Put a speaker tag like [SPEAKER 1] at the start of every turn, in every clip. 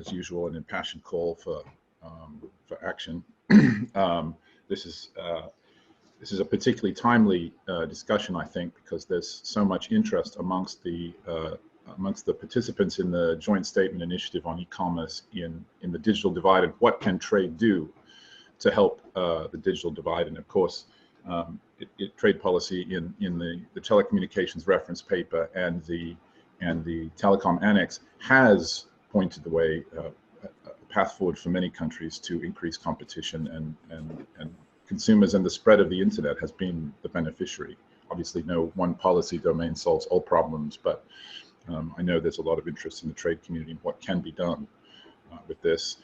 [SPEAKER 1] as usual, an impassioned call for action. This is a particularly timely discussion, I think, because there's so much interest amongst the participants in the joint statement initiative on e-commerce in the digital divide, and what can trade do to help the digital divide. And of course, trade policy in the telecommunications reference paper and the telecom annex has pointed the way, a path forward for many countries to increase competition, and consumers and the spread of the internet has been the beneficiary. Obviously, no one policy domain solves all problems, but I know there's a lot of interest in the trade community in what can be done with this.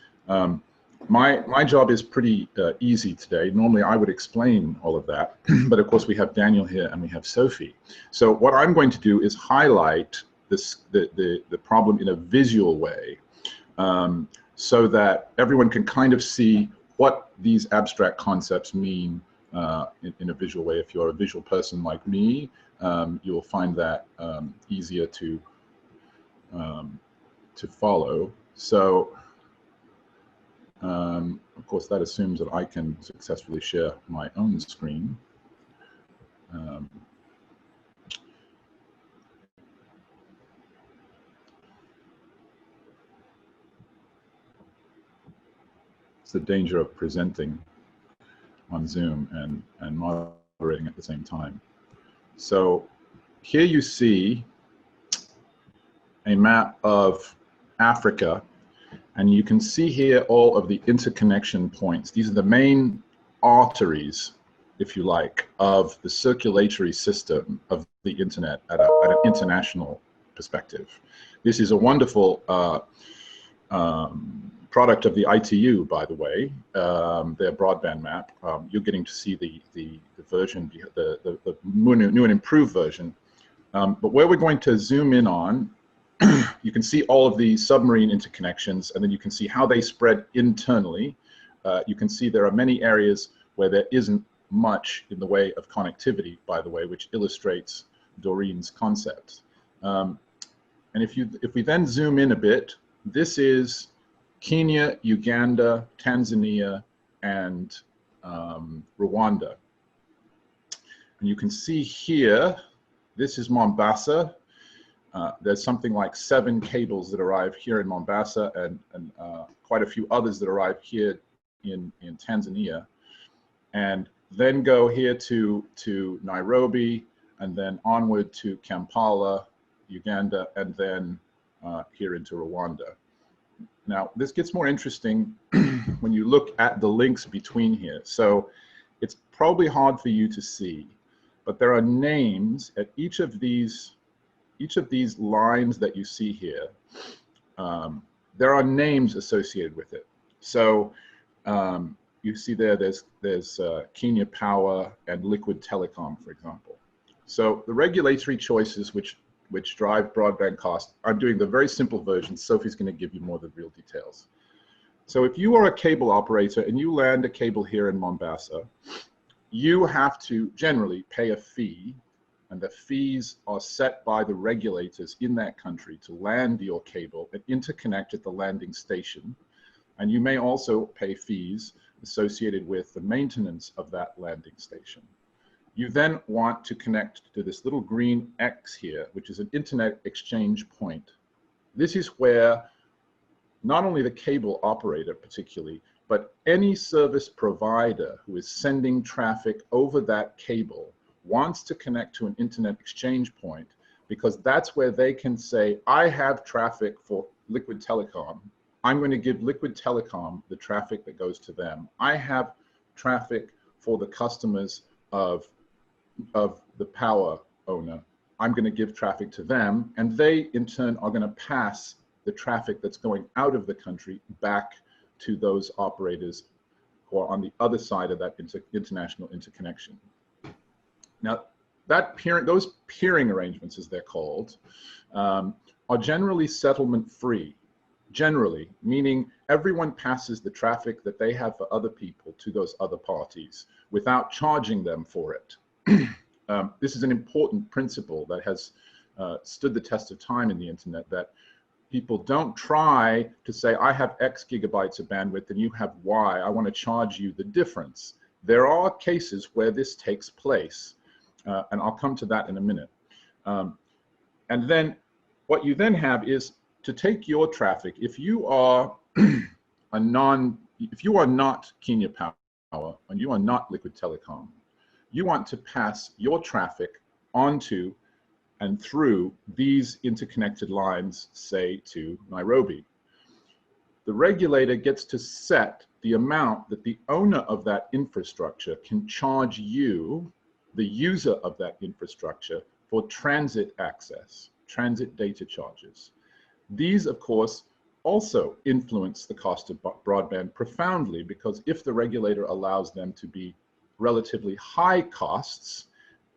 [SPEAKER 1] My job is pretty easy today. Normally I would explain all of that, but of course we have Daniel here and we have Sophie. So what I'm going to do is highlight the problem in a visual way, so that everyone can kind of see what these abstract concepts mean in a visual way. If you're a visual person like me, you'll find that easier to follow. So of course that assumes that I can successfully share my own screen. It's the danger of presenting on Zoom and moderating at the same time. So here you see a map of Africa, and you can see here all of the interconnection points. These are the main arteries, if you like, of the circulatory system of the internet at an international perspective. This is a wonderful product of the ITU, by the way, their broadband map. You're getting to see the version, the new and improved version. But where we're going to zoom in on, you can see all of the submarine interconnections, and then you can see how they spread internally. You can see there are many areas where there isn't much in the way of connectivity, by the way, which illustrates Doreen's concept. And if we then zoom in a bit, this is Kenya, Uganda, Tanzania, and Rwanda. And you can see here, this is Mombasa. There's something like 7 cables that arrive here in Mombasa, and quite a few others that arrive here in Tanzania, and then go here to Nairobi, and then onward to Kampala, Uganda, and then here into Rwanda. Now, this gets more interesting when you look at the links between here. So it's probably hard for you to see, but there are names at each of these lines that you see here. There are names associated with it. So you see there's Kenya Power and Liquid Telecom, for example. So the regulatory choices which drive broadband costs, I'm doing the very simple version. Sophie's going to give you more of the real details. So if you are a cable operator and you land a cable here in Mombasa, you have to generally pay a fee, and the fees are set by the regulators in that country to land your cable and interconnect at the landing station. And you may also pay fees associated with the maintenance of that landing station. You then want to connect to this little green X here, which is an internet exchange point. This is where not only the cable operator particularly, but any service provider who is sending traffic over that cable wants to connect to an internet exchange point, because that's where they can say, I have traffic for Liquid Telecom. I'm going to give Liquid Telecom the traffic that goes to them. I have traffic for the customers of the power owner. I'm going to give traffic to them, and they in turn are going to pass the traffic that's going out of the country back to those operators who are on the other side of that international interconnection. Now, those peering arrangements, as they're called, are generally settlement-free. Generally, meaning everyone passes the traffic that they have for other people to those other parties without charging them for it. This is an important principle that has stood the test of time in the internet, that people don't try to say, I have X gigabytes of bandwidth and you have Y, I want to charge you the difference. There are cases where this takes place, and I'll come to that in a minute. And then what you then have is to take your traffic. If you are if you are not Kenya Power and you are not Liquid Telecom, you want to pass your traffic onto and through these interconnected lines, say to Nairobi. The regulator gets to set the amount that the owner of that infrastructure can charge you, the user of that infrastructure, for transit access, transit data charges. These, of course, also influence the cost of broadband profoundly, because if the regulator allows them to be relatively high costs,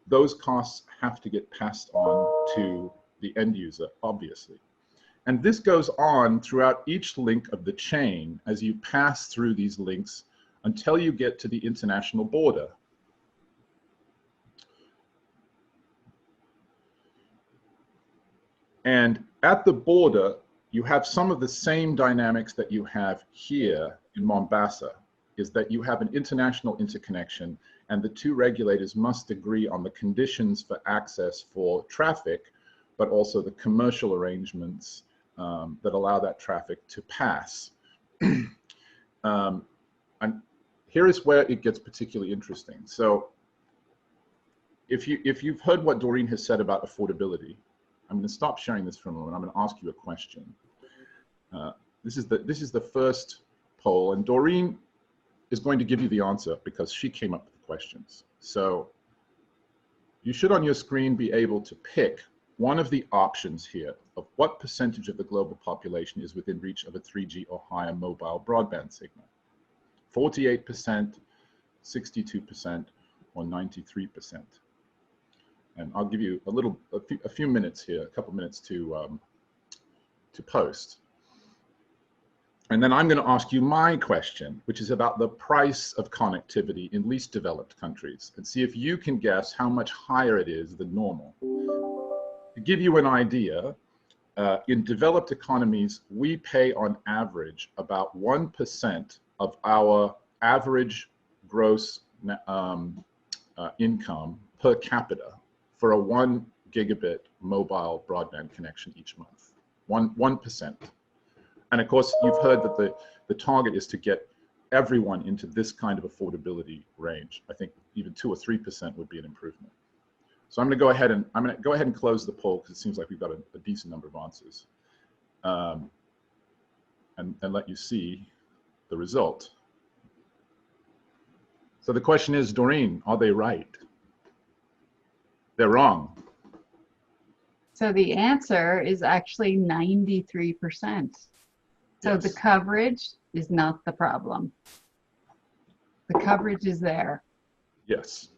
[SPEAKER 1] those costs have to get passed on to the end user, obviously. And this goes on throughout each link of the chain as you pass through these links until you get to the international border. And at the border, you have some of the same dynamics that you have here in Mombasa, is that you have an international interconnection and the two regulators must agree on the conditions for access for traffic, but also the commercial arrangements that allow that traffic to pass. And here is where it gets particularly interesting. So if you've heard what Doreen has said about affordability, I'm going to stop sharing this for a moment. I'm going to ask you a question. This is the first poll, and Doreen is going to give you the answer because she came up with the questions. So you should on your screen be able to pick one of the options here of what percentage of the global population is within reach of a 3G or higher mobile broadband signal. 48%, 62%, or 93%. And I'll give you a few minutes here, a couple minutes to post. And then I'm going to ask you my question, which is about the price of connectivity in least developed countries, and see if you can guess how much higher it is than normal. To give you an idea, in developed economies, we pay on average about 1% of our average gross income per capita for a 1 gigabit mobile broadband connection each month. 1%. And of course, you've heard that the target is to get everyone into this kind of affordability range. I think even 2 or 3% would be an improvement. So I'm going to go ahead and close the poll because it seems like we've got a decent number of answers, and let you see the result. So the question is, Doreen, are they right? They're wrong.
[SPEAKER 2] So the answer is actually 93%. So
[SPEAKER 1] Yes.
[SPEAKER 2] the coverage is not the problem. The coverage is there.
[SPEAKER 1] Yes.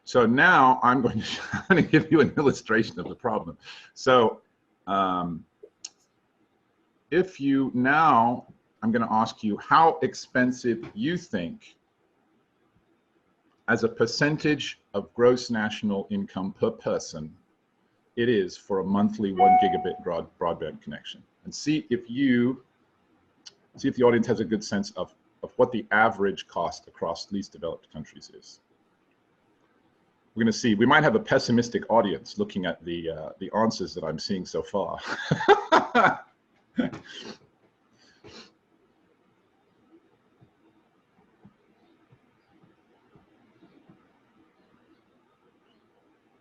[SPEAKER 1] So now I'm going to give you an illustration of the problem. So if you now, I'm going to ask you how expensive you think as a percentage of gross national income per person it is for a monthly 1 gigabit broadband connection, and see if the audience has a good sense of what the average cost across least developed countries is. We're going to see, we might have a pessimistic audience looking at the answers that I'm seeing so far.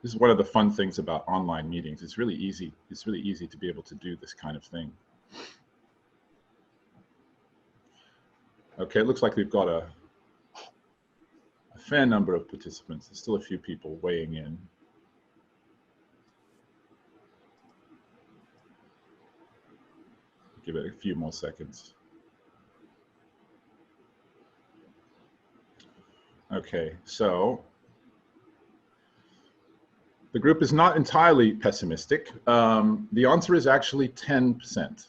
[SPEAKER 1] This is one of the fun things about online meetings. It's really easy to be able to do this kind of thing. Okay, it looks like we've got a fair number of participants. There's still a few people weighing in. Give it a few more seconds. Okay, so the group is not entirely pessimistic. The answer is actually 10%,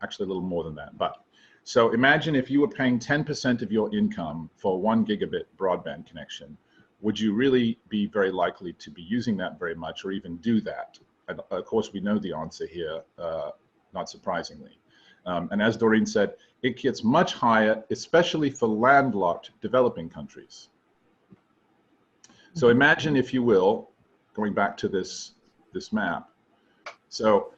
[SPEAKER 1] actually a little more than that. But so imagine if you were paying 10% of your income for a 1 gigabit broadband connection, would you really be very likely to be using that very much or even do that? And of course, we know the answer here. not surprisingly. And as Doreen said, it gets much higher, especially for landlocked developing countries. So imagine, if you will, going back to this map. So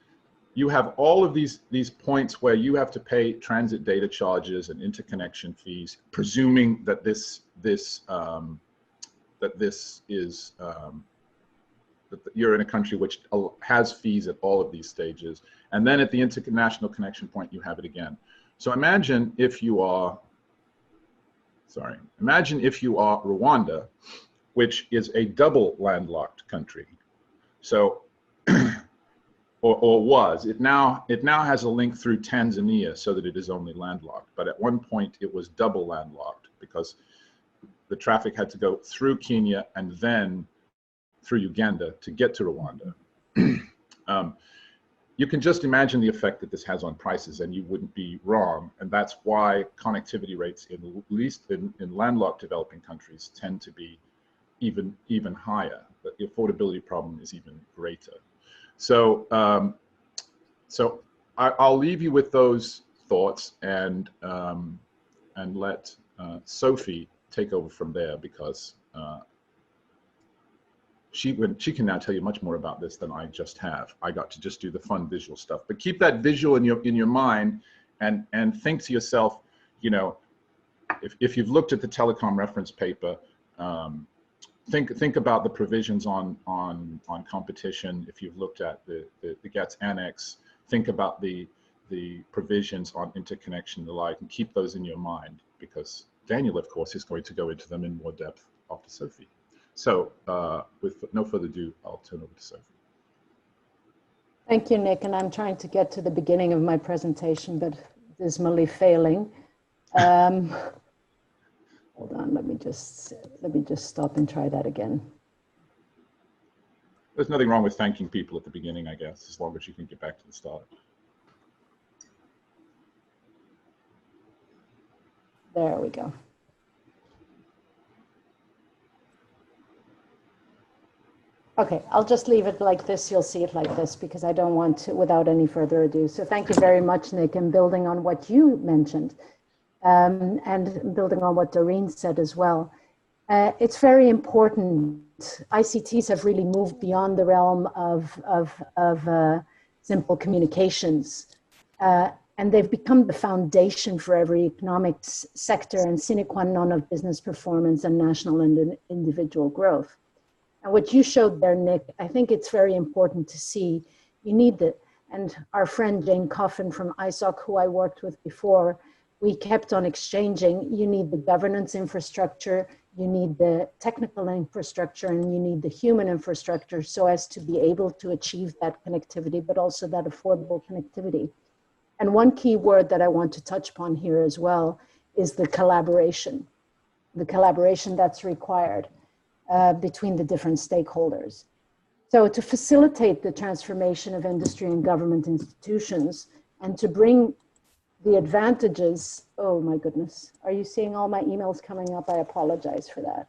[SPEAKER 1] you have all of these points where you have to pay transit data charges and interconnection fees, presuming that you're in a country which has fees at all of these stages. And then at the international connection point, you have it again. So imagine if you are Rwanda, which is a double landlocked country. So, or was. It now has a link through Tanzania so that it is only landlocked. But at one point it was double landlocked because the traffic had to go through Kenya and then through Uganda to get to Rwanda. You can just imagine the effect that this has on prices, and you wouldn't be wrong. And that's why connectivity rates, at least in landlocked developing countries, tend to be even higher. The affordability problem is even greater. So, I'll leave you with those thoughts and let Sophie take over from there, because she can now tell you much more about this than I just have. I got to just do the fun visual stuff. But keep that visual in your mind, and think to yourself, you know, if you've looked at the telecom reference paper, think about the provisions on competition. If you've looked at the GATS annex, think about the provisions on interconnection and the like, and keep those in your mind, because Daniel, of course, is going to go into them in more depth after Sophie. So with no further ado, I'll turn over to Sophie.
[SPEAKER 3] Thank you, Nick. And I'm trying to get to the beginning of my presentation, but dismally failing. Hold on, let me just stop and try that again.
[SPEAKER 1] There's nothing wrong with thanking people at the beginning, I guess, as long as you can get back to the start.
[SPEAKER 3] There we go. Okay, I'll just leave it like this. You'll see it like this because I don't want to, without any further ado. So thank you very much, Nick, and building on what you mentioned and building on what Doreen said as well. It's very important. ICTs have really moved beyond the realm of simple communications. And they've become the foundation for every economic sector and sine qua non of business performance and national and individual growth. And what you showed there, Nick, I think it's very important to see. You need the, and our friend Jane Coffin from ISOC, who I worked with before, we kept on exchanging. You need the governance infrastructure, you need the technical infrastructure, and you need the human infrastructure so as to be able to achieve that connectivity, but also that affordable connectivity. And one key word that I want to touch upon here as well is the collaboration that's required between the different stakeholders. So to facilitate the transformation of industry and government institutions and to bring the advantages, oh my goodness, are you seeing all my emails coming up? I apologize for that.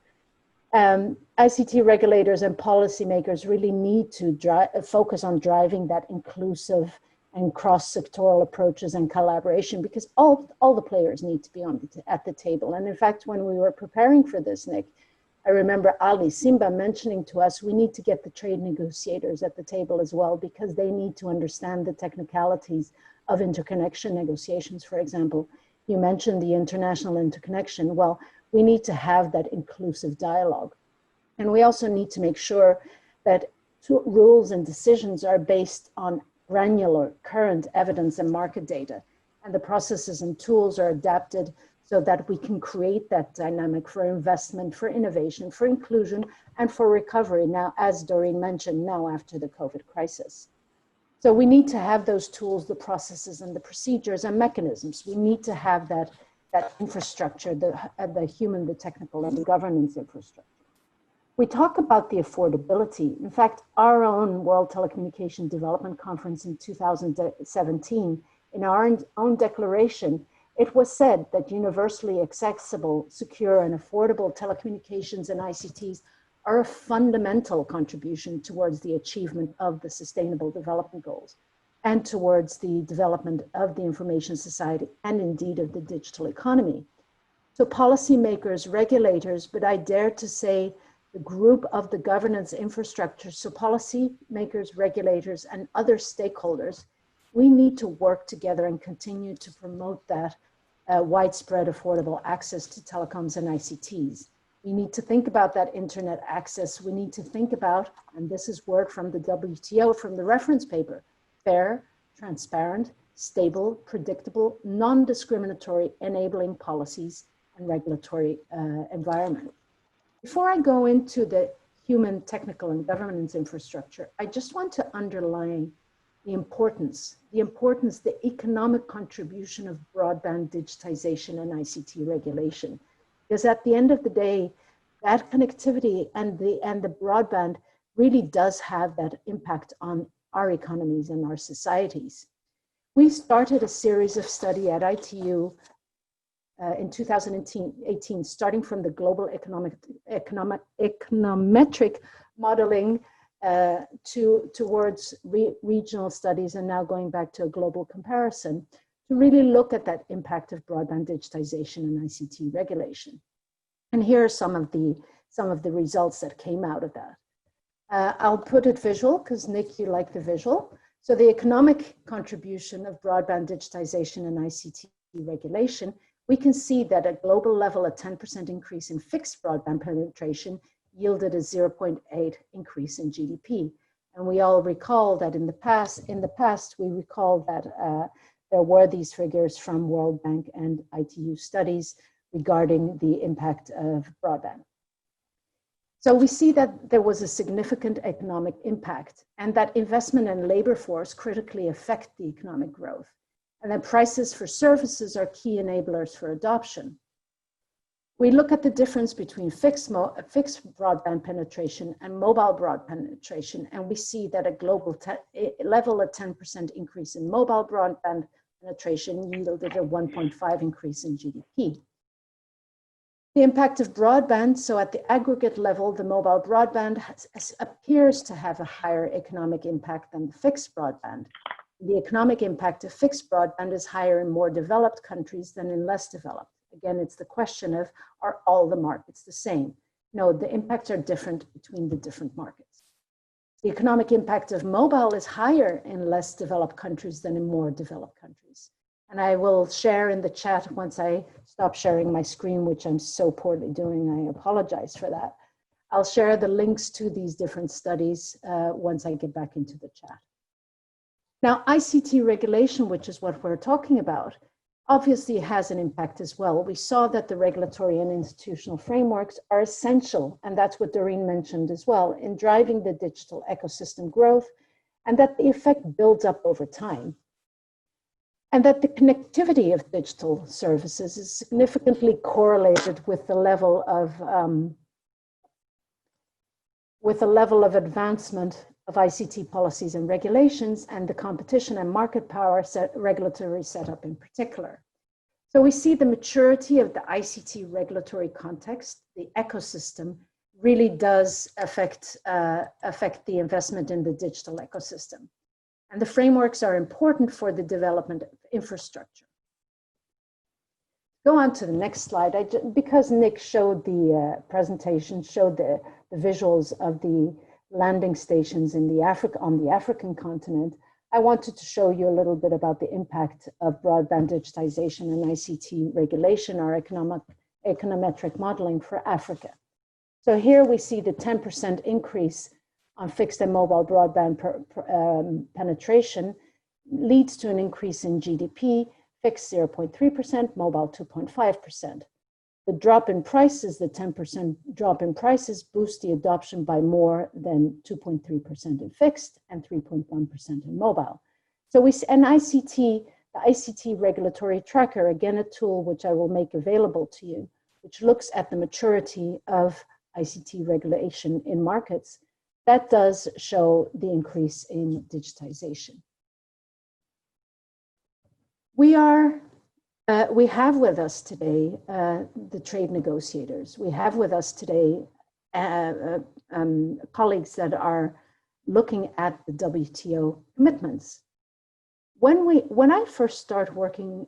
[SPEAKER 3] ICT regulators and policymakers really need to focus on driving that inclusive and cross-sectoral approaches and collaboration, because all the players need to be at the table. And in fact, when we were preparing for this, Nick, I remember Ali Simba mentioning to us, we need to get the trade negotiators at the table as well, because they need to understand the technicalities of interconnection negotiations, for example. You mentioned the international interconnection. Well, we need to have that inclusive dialogue. And we also need to make sure that rules and decisions are based on granular current evidence and market data, and the processes and tools are adapted so that we can create that dynamic for investment, for innovation, for inclusion, and for recovery now, as Doreen mentioned, now after the COVID crisis. So we need to have those tools, the processes and the procedures and mechanisms. We need to have that infrastructure, the human, the technical, and the governance infrastructure. We talk about the affordability. In fact, our own World Telecommunication Development Conference in 2017, in our own declaration, it was said that universally accessible, secure, and affordable telecommunications and ICTs are a fundamental contribution towards the achievement of the Sustainable Development Goals. and towards the development of the information society and indeed of the digital economy. So policymakers, regulators, but I dare to say the group of the governance infrastructure, so policymakers, regulators, and other stakeholders, we need to work together and continue to promote that widespread affordable access to telecoms and ICTs. We need to think about that internet access. We need to think about, and this is word from the WTO, from the reference paper, fair, transparent, stable, predictable, non-discriminatory, enabling policies and regulatory environment. Before I go into the human, technical, and governance infrastructure, I just want to underline the importance, the economic contribution of broadband digitization and ICT regulation. Because at the end of the day, that connectivity and the broadband really does have that impact on our economies and our societies. We started a series of study at ITU in 2018, starting from the global econometric modeling towards regional studies, and now going back to a global comparison to really look at that impact of broadband digitization and ICT regulation. And here are some of the results that came out of that. I'll put it visual because Nick, you like the visual. So the economic contribution of broadband digitization and ICT regulation, we can see that at global level, a 10% increase in fixed broadband penetration yielded a 0.8 increase in GDP. And we all recall that in the past, we recall that there were these figures from World Bank and ITU studies regarding the impact of broadband. So we see that there was a significant economic impact and that investment and labor force critically affect the economic growth. And that prices for services are key enablers for adoption. We look at the difference between fixed broadband penetration and mobile broadband penetration, and we see that a global level, a 10% increase in mobile broadband penetration yielded a 1.5 increase in GDP. The impact of broadband, so at the aggregate level, the mobile broadband appears to have a higher economic impact than the fixed broadband. The economic impact of fixed broadband is higher in more developed countries than in less developed. Again, it's the question of, are all the markets the same? No, the impacts are different between the different markets. The economic impact of mobile is higher in less developed countries than in more developed countries. And I will share in the chat once I stop sharing my screen, which I'm so poorly doing, I apologize for that. I'll share the links to these different studies once I get back into the chat. Now, ICT regulation, which is what we're talking about, obviously has an impact as well. We saw that the regulatory and institutional frameworks are essential, and that's what Doreen mentioned as well, in driving the digital ecosystem growth, and that the effect builds up over time. And that the connectivity of digital services is significantly correlated with the level of advancement of ICT policies and regulations, and the competition and market power regulatory setup in particular. So we see the maturity of the ICT regulatory context, the ecosystem, really does affect the investment in the digital ecosystem. And the frameworks are important for the development of infrastructure. Go on to the next slide. Because Nick showed the presentation, showed the visuals of the landing stations in on the African continent, I wanted to show you a little bit about the impact of broadband digitization and ICT regulation, or econometric modeling for Africa. So here we see the 10% increase on fixed and mobile broadband penetration leads to an increase in GDP, fixed 0.3%, mobile 2.5%. The drop in prices, the 10% drop in prices, boosts the adoption by more than 2.3% in fixed and 3.1% in mobile. So we see an ICT, the ICT regulatory tracker, again, a tool which I will make available to you, which looks at the maturity of ICT regulation in markets. That does show the increase in digitization. We have with us today the trade negotiators. We have with us today colleagues that are looking at the WTO commitments. When I first started working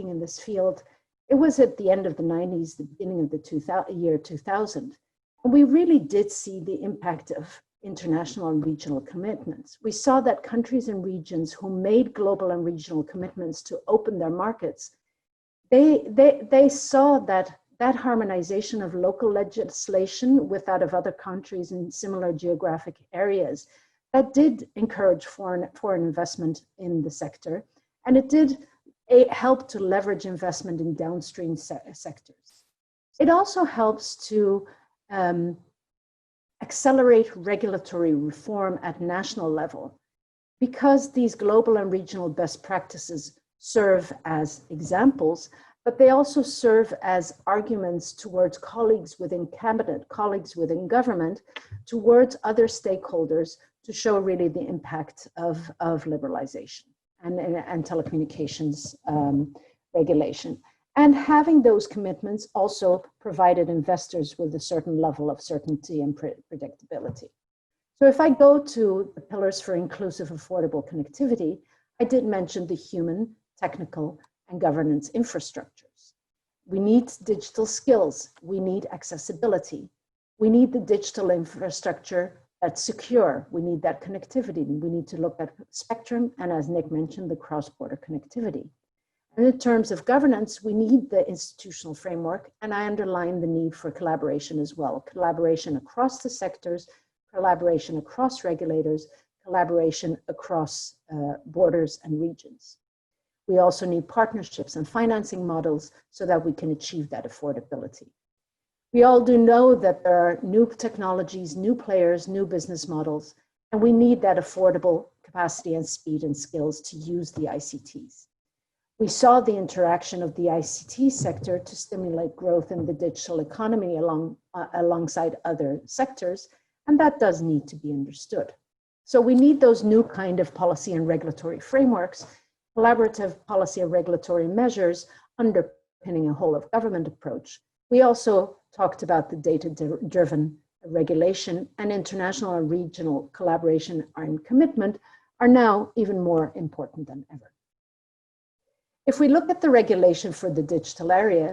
[SPEAKER 3] in this field, it was at the end of the 90s, the beginning of the year 2000. And we really did see the impact of international and regional commitments. We saw that countries and regions who made global and regional commitments to open their markets, they saw that harmonization of local legislation with that of other countries in similar geographic areas, that did encourage foreign investment in the sector, and it helped to leverage investment in downstream sectors. It also helps to accelerate regulatory reform at national level, because these global and regional best practices serve as examples, but they also serve as arguments towards colleagues within cabinet, colleagues within government, towards other stakeholders, to show really the impact of liberalization and telecommunications regulation. And having those commitments also provided investors with a certain level of certainty and predictability. So if I go to the pillars for inclusive, affordable connectivity, I did mention the human, technical, and governance infrastructures. We need digital skills. We need accessibility. We need the digital infrastructure that's secure. We need that connectivity. We need to look at spectrum, and as Nick mentioned, the cross-border connectivity. And in terms of governance, we need the institutional framework, and I underline the need for collaboration as well. Collaboration across the sectors, collaboration across regulators, collaboration across borders and regions. We also need partnerships and financing models so that we can achieve that affordability. We all do know that there are new technologies, new players, new business models, and we need that affordable capacity and speed and skills to use the ICTs. We saw the interaction of the ICT sector to stimulate growth in the digital economy alongside other sectors, and that does need to be understood. So we need those new kind of policy and regulatory frameworks, collaborative policy and regulatory measures underpinning a whole of government approach. We also talked about the data-driven regulation, and international and regional collaboration and commitment are now even more important than ever. If we look at the regulation for the digital area,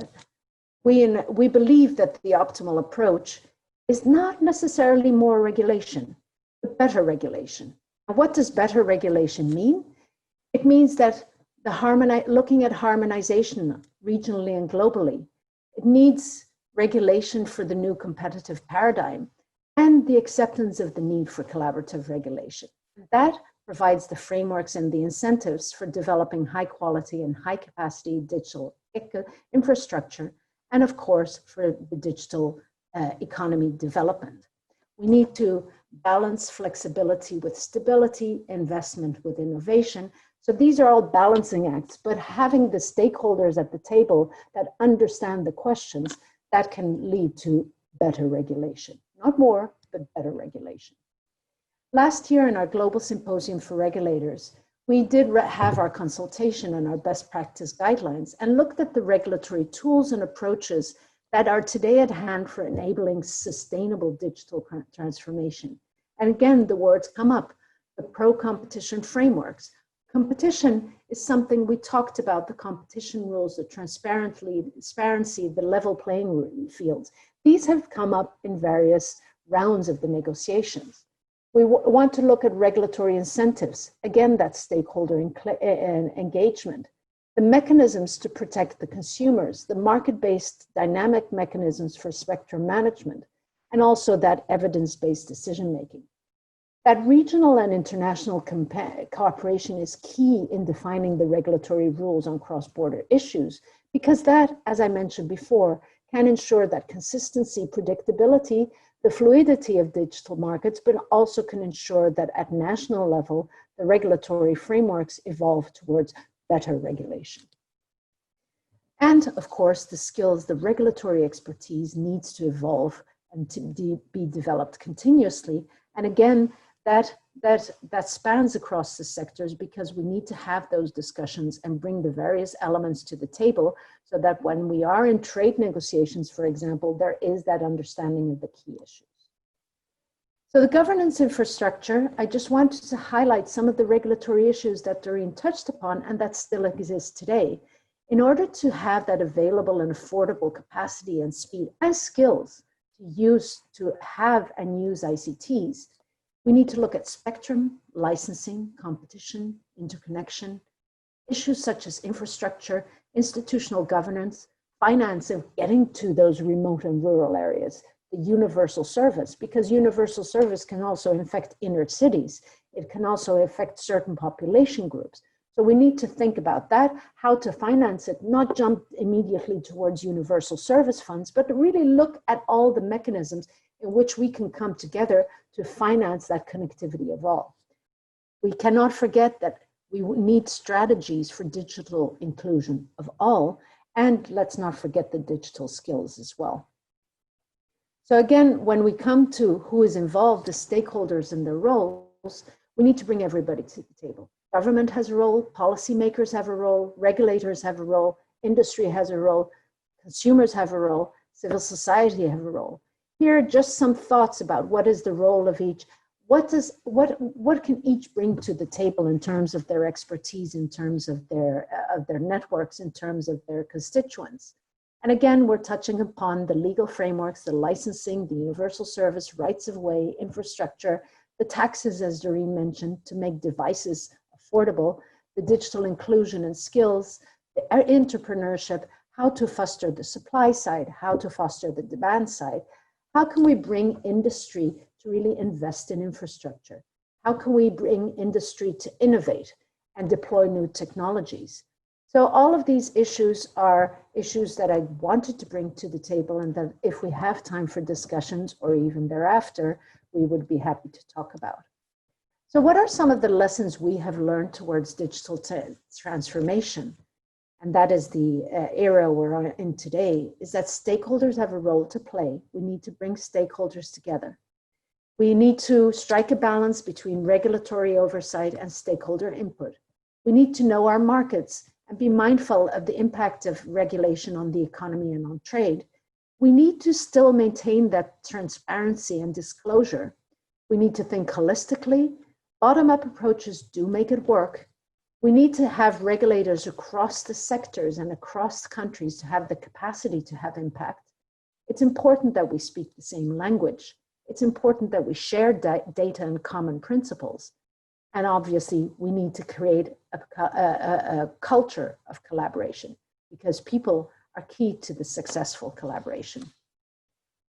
[SPEAKER 3] we believe that the optimal approach is not necessarily more regulation, but better regulation. And what does better regulation mean? It means that looking at harmonization regionally and globally, it needs regulation for the new competitive paradigm and the acceptance of the need for collaborative regulation. That provides the frameworks and the incentives for developing high quality and high capacity digital infrastructure, and of course for the digital economy development. We need to balance flexibility with stability, investment with innovation. So these are all balancing acts, but having the stakeholders at the table that understand the questions, that can lead to better regulation. Not more, but better regulation. Last year in our Global Symposium for Regulators, we did have our consultation and our best practice guidelines and looked at the regulatory tools and approaches that are today at hand for enabling sustainable digital transformation. And again, the words come up, the pro-competition frameworks. Competition is something we talked about, the competition rules, the transparency, the level playing fields. These have come up in various rounds of the negotiations. We want to look at regulatory incentives. Again, that's stakeholder engagement. The mechanisms to protect the consumers, the market-based dynamic mechanisms for spectrum management, and also that evidence-based decision-making. That regional and international cooperation is key in defining the regulatory rules on cross-border issues, because that, as I mentioned before, can ensure that consistency, predictability, the fluidity of digital markets, but also can ensure that at national level, the regulatory frameworks evolve towards better regulation. And of course, the skills, the regulatory expertise needs to evolve and to be developed continuously. And again, that spans across the sectors, because we need to have those discussions and bring the various elements to the table so that when we are in trade negotiations, for example, there is that understanding of the key issues. So the governance infrastructure, I just wanted to highlight some of the regulatory issues that Doreen touched upon and that still exist today. In order to have that available and affordable capacity and speed and skills to have and use ICTs, we need to look at spectrum, licensing, competition, interconnection, issues such as infrastructure, institutional governance, finance of getting to those remote and rural areas, the universal service, because universal service can also affect inner cities. It can also affect certain population groups. So we need to think about that, how to finance it, not jump immediately towards universal service funds, but to really look at all the mechanisms in which we can come together to finance that connectivity of all. We cannot forget that we need strategies for digital inclusion of all, and let's not forget the digital skills as well. So again, when we come to who is involved, the stakeholders and their roles, we need to bring everybody to the table. Government has a role, policymakers have a role, regulators have a role, industry has a role, consumers have a role, civil society have a role. Here are just some thoughts about what is the role of each. What can each bring to the table in terms of their expertise, in terms of their networks, in terms of their constituents? And again, we're touching upon the legal frameworks, the licensing, the universal service, rights of way, infrastructure, the taxes, as Doreen mentioned, to make devices affordable, the digital inclusion and skills, the entrepreneurship, how to foster the supply side, how to foster the demand side. How can we bring industry to really invest in infrastructure? How can we bring industry to innovate and deploy new technologies? So all of these issues are issues that I wanted to bring to the table, and that if we have time for discussions or even thereafter, we would be happy to talk about. So what are some of the lessons we have learned towards digital transformation? And that is the era we're in today, is that stakeholders have a role to play. We need to bring stakeholders together. We need to strike a balance between regulatory oversight and stakeholder input. We need to know our markets and be mindful of the impact of regulation on the economy and on trade. We need to still maintain that transparency and disclosure. We need to think holistically. Bottom-up approaches do make it work. We need to have regulators across the sectors and across countries to have the capacity to have impact. It's important that we speak the same language. It's important that we share data and common principles. And obviously, we need to create a culture of collaboration, because people are key to the successful collaboration.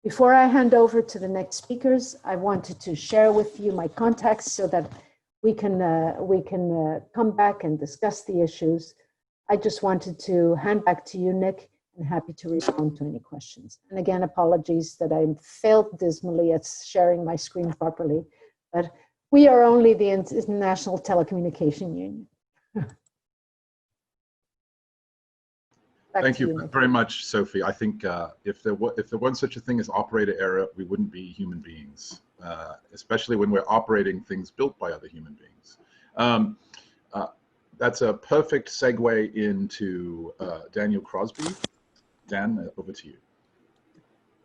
[SPEAKER 3] Before I hand over to the next speakers, I wanted to share with you my contacts so that we can come back and discuss the issues. I just wanted to hand back to you, Nick, and happy to respond to any questions. And again, apologies that I failed dismally at sharing my screen properly, but we are only the International Telecommunication Union.
[SPEAKER 1] Thank you very much, Sophie. I think if there weren't such a thing as operator error, we wouldn't be human beings, especially when we're operating things built by other human beings. That's a perfect segue into Daniel Crosby. Dan, over to you.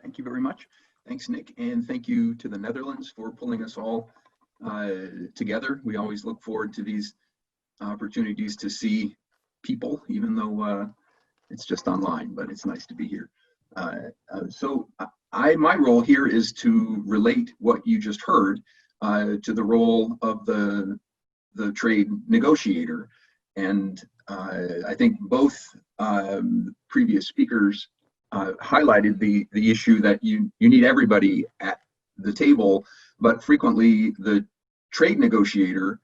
[SPEAKER 4] Thank you very much. Thanks, Nick, and thank you to the Netherlands for pulling us all together. We always look forward to these opportunities to see people, even though it's just online, but it's nice to be here. So my role here is to relate what you just heard to the role of the trade negotiator. And I think both previous speakers highlighted the issue that you need everybody at the table, but frequently the trade negotiator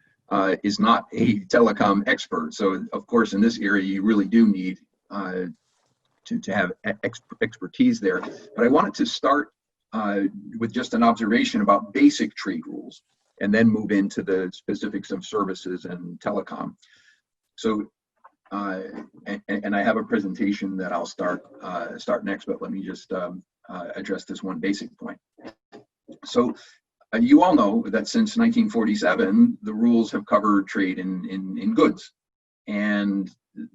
[SPEAKER 4] is not a telecom expert. So of course, in this area, you really do need to have expertise there. But I wanted to start with just an observation about basic trade rules, and then move into the specifics of services and telecom. So, and I have a presentation that I'll start next, but let me just address this one basic point. So you all know that since 1947, the rules have covered trade in goods. And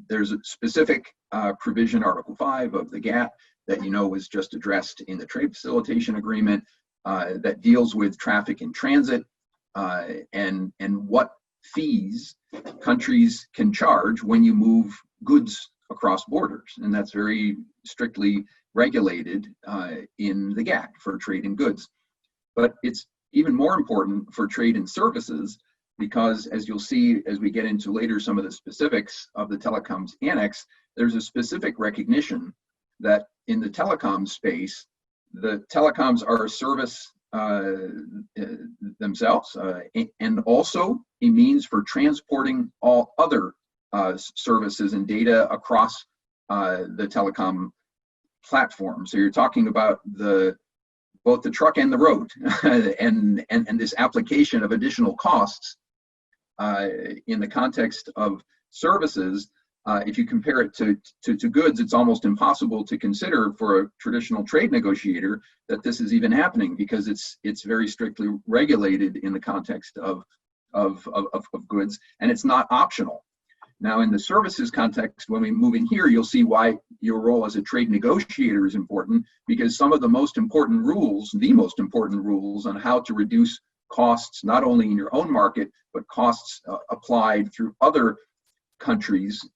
[SPEAKER 4] there's a specific provision, Article 5 of the GATT, that you know was just addressed in the Trade Facilitation Agreement, that deals with traffic in transit and what fees countries can charge when you move goods across borders. And that's very strictly regulated in the GATT for trade in goods. But it's even more important for trade in services, because as you'll see as we get into later some of the specifics of the telecoms annex, there's a specific recognition that in the telecom space, the telecoms are a service themselves and also a means for transporting all other services and data across the telecom platform. So you're talking about both the truck and the road and this application of additional costs in the context of services. If you compare it to goods, it's almost impossible to consider for a traditional trade negotiator that this is even happening, because it's very strictly regulated in the context of goods, and it's not optional. Now, in the services context, when we move in here, you'll see why your role as a trade negotiator is important, because some of the most important rules, on how to reduce costs, not only in your own market, but costs applied through other countries,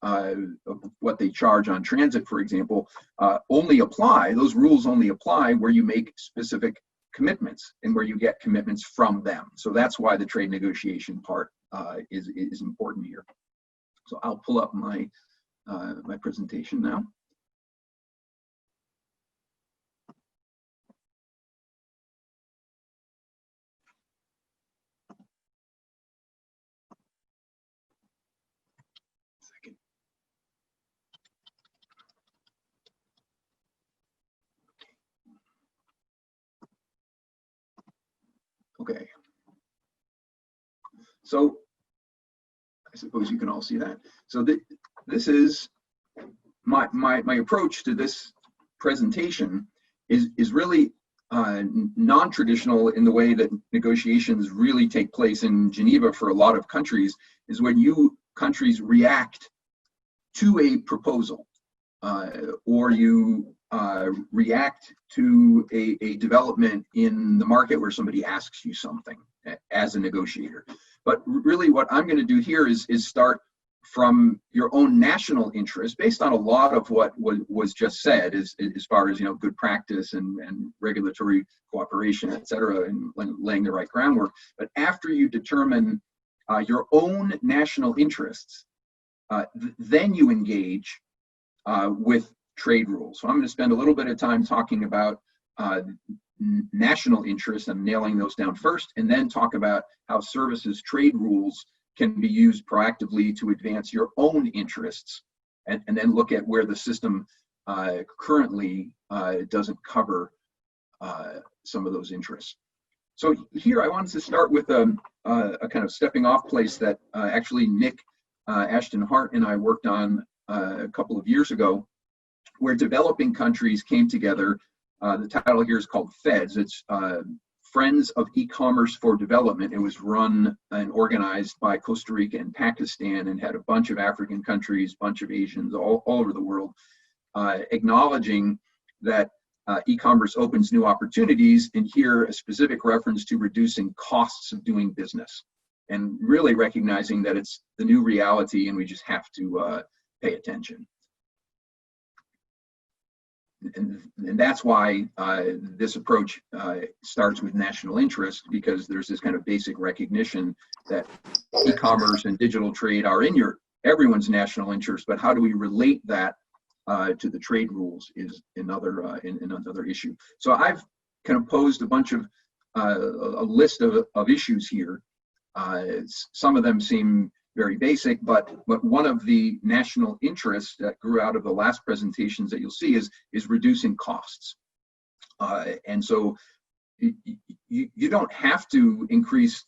[SPEAKER 4] what they charge on transit, for example, those rules only apply where you make specific commitments and where you get commitments from them. So that's why the trade negotiation part is important here. So I'll pull up my my presentation now. Second. Okay. So I suppose you can all see that. So this is my approach to this presentation is really non-traditional in the way that negotiations really take place in Geneva for a lot of countries, is when countries react to a proposal or you react to a development in the market where somebody asks you something as a negotiator. But really what I'm going to do here is start from your own national interest, based on a lot of what was just said as far as good practice and regulatory cooperation, et cetera, and laying the right groundwork. But after you determine your own national interests, then you engage with trade rules. So I'm going to spend a little bit of time talking about national interests and nailing those down first, and then talk about how services trade rules can be used proactively to advance your own interests, and then look at where the system currently doesn't cover some of those interests. So here I wanted to start with a kind of stepping off place that actually Nick Ashton Hart and I worked on a couple of years ago, where developing countries came together. The title here is called FEDS. It's Friends of E-Commerce for Development. It was run and organized by Costa Rica and Pakistan, and had a bunch of African countries, bunch of Asians, all over the world, acknowledging that e-commerce opens new opportunities, and here a specific reference to reducing costs of doing business, and really recognizing that it's the new reality and we just have to pay attention. And that's why this approach starts with national interest, because there's this kind of basic recognition that e-commerce and digital trade are in everyone's national interest, but how do we relate that to the trade rules is another issue. So I've kind of posed a bunch of a list of issues here. Some of them seem very basic, but one of the national interests that grew out of the last presentations that you'll see is reducing costs. And so you don't have to increase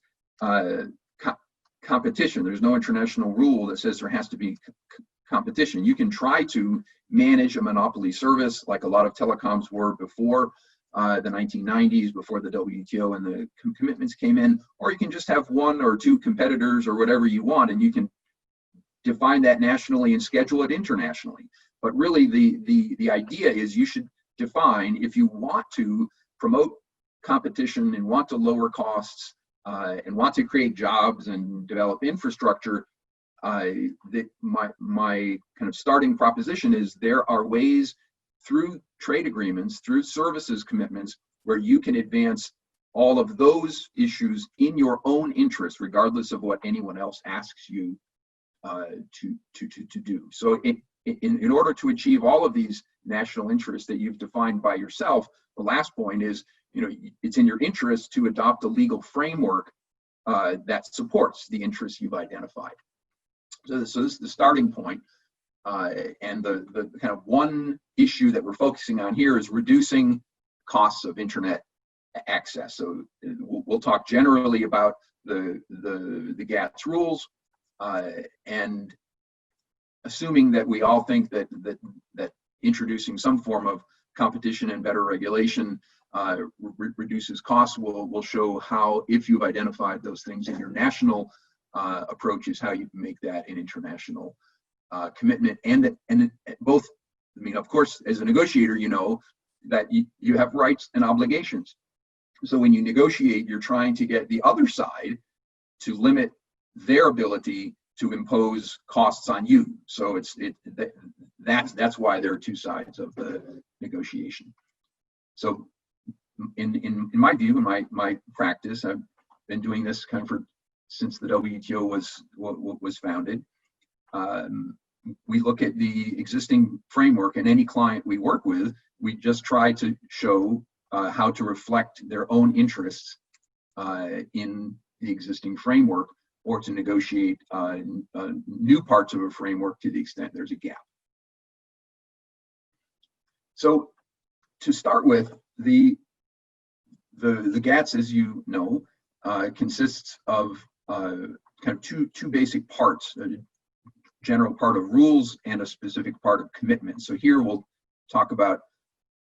[SPEAKER 4] competition. There's no international rule that says there has to be competition. You can try to manage a monopoly service like a lot of telecoms were before the 1990s, before the WTO and the commitments came in, or you can just have one or two competitors or whatever you want, and you can define that nationally and schedule it internationally. But really the idea is you should define, if you want to promote competition and want to lower costs and want to create jobs and develop infrastructure, my kind of starting proposition is there are ways through trade agreements, through services commitments, where you can advance all of those issues in your own interest, regardless of what anyone else asks you to do. So in order to achieve all of these national interests that you've defined by yourself, the last point is, it's in your interest to adopt a legal framework that supports the interests you've identified. So this is the starting point. And the kind of one issue that we're focusing on here is reducing costs of internet access. So we'll talk generally about the GATS rules, and assuming that we all think that introducing some form of competition and better regulation reduces costs, we'll show how, if you've identified those things in your national approaches, how you can make that an international commitment. And both, of course, as a negotiator, you know that you have rights and obligations. So when you negotiate, you're trying to get the other side to limit their ability to impose costs on you. So that's why there are two sides of the negotiation. So in my view, in my practice, I've been doing this kind of since the WTO was founded. We look at the existing framework, and any client we work with, we just try to show how to reflect their own interests in the existing framework, or to negotiate new parts of a framework to the extent there's a gap. So to start with, the GATS, as you know, consists of kind of two basic parts: a general part of rules and a specific part of commitment. So here we'll talk about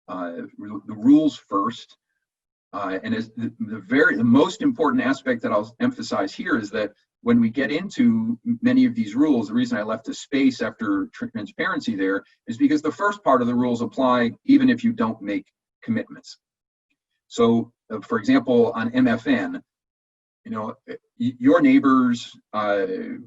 [SPEAKER 4] the rules first. And as the most important aspect that I'll emphasize here is that when we get into many of these rules, the reason I left a space after transparency there is because the first part of the rules apply even if you don't make commitments. So for example, on MFN, your neighbors,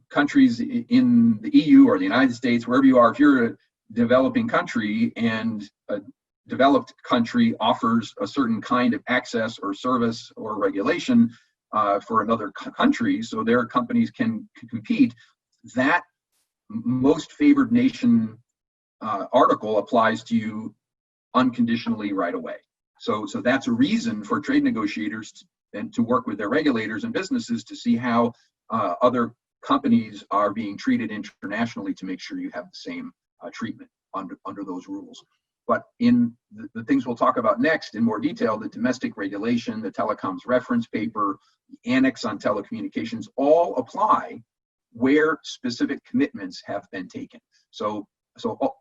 [SPEAKER 4] countries in the EU or the United States, wherever you are, if you're a developing country and a developed country offers a certain kind of access or service or regulation for another country, so their companies can compete, that most favored nation article applies to you unconditionally right away. So that's a reason for trade negotiators to work with their regulators and businesses to see how other companies are being treated internationally, to make sure you have the same treatment under those rules. But in the things we'll talk about next in more detail, the domestic regulation, the telecoms reference paper, the annex on telecommunications, all apply where specific commitments have been taken. So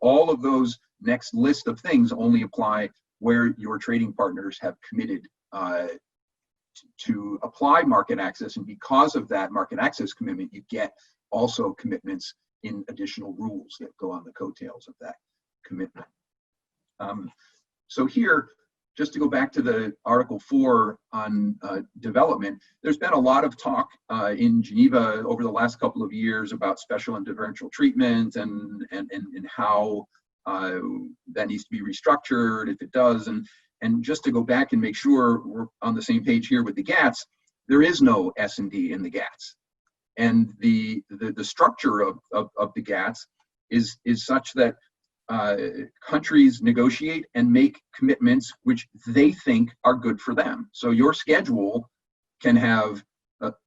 [SPEAKER 4] all of those next list of things only apply where your trading partners have committed to apply market access, and because of that market access commitment, you get also commitments in additional rules that go on the coattails of that commitment. So here, just to go back to the Article 4 on development, there's been a lot of talk in Geneva over the last couple of years about special and differential treatment and how that needs to be restructured if it does. And just to go back and make sure we're on the same page here with the GATS, there is no S&D in the GATS. And the structure of the GATS is such that countries negotiate and make commitments which they think are good for them. So your schedule can have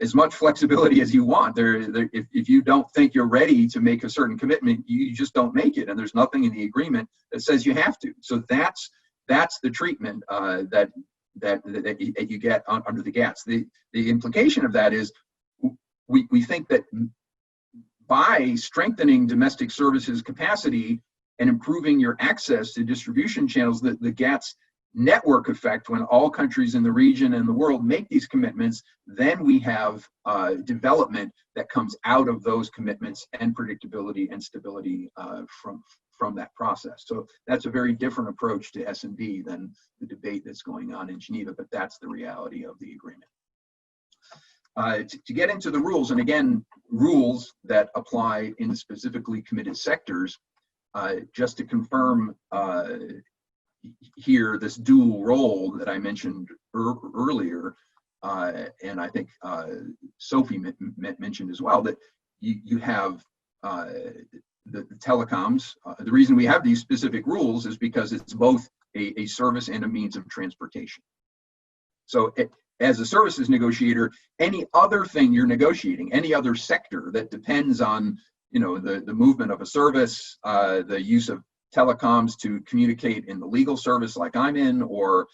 [SPEAKER 4] as much flexibility as you want. If you don't think you're ready to make a certain commitment, you just don't make it. And there's nothing in the agreement that says you have to. So that's the treatment that you get under the GATS. The implication of that is we think that by strengthening domestic services capacity and improving your access to distribution channels, the GATS network effect, when all countries in the region and the world make these commitments, then we have development that comes out of those commitments, and predictability and stability from that process. So that's a very different approach to S&B than the debate that's going on in Geneva, but that's the reality of the agreement. To get into the rules, and again, rules that apply in specifically committed sectors, just to confirm here this dual role that I mentioned earlier, and I think Sophie mentioned as well, that you have the telecoms. The reason we have these specific rules is because it's both a service and a means of transportation. So as a services negotiator, any other thing you're negotiating, any other sector that depends on, you know, the movement of a service, the use of telecoms to communicate in the legal service like I'm in, or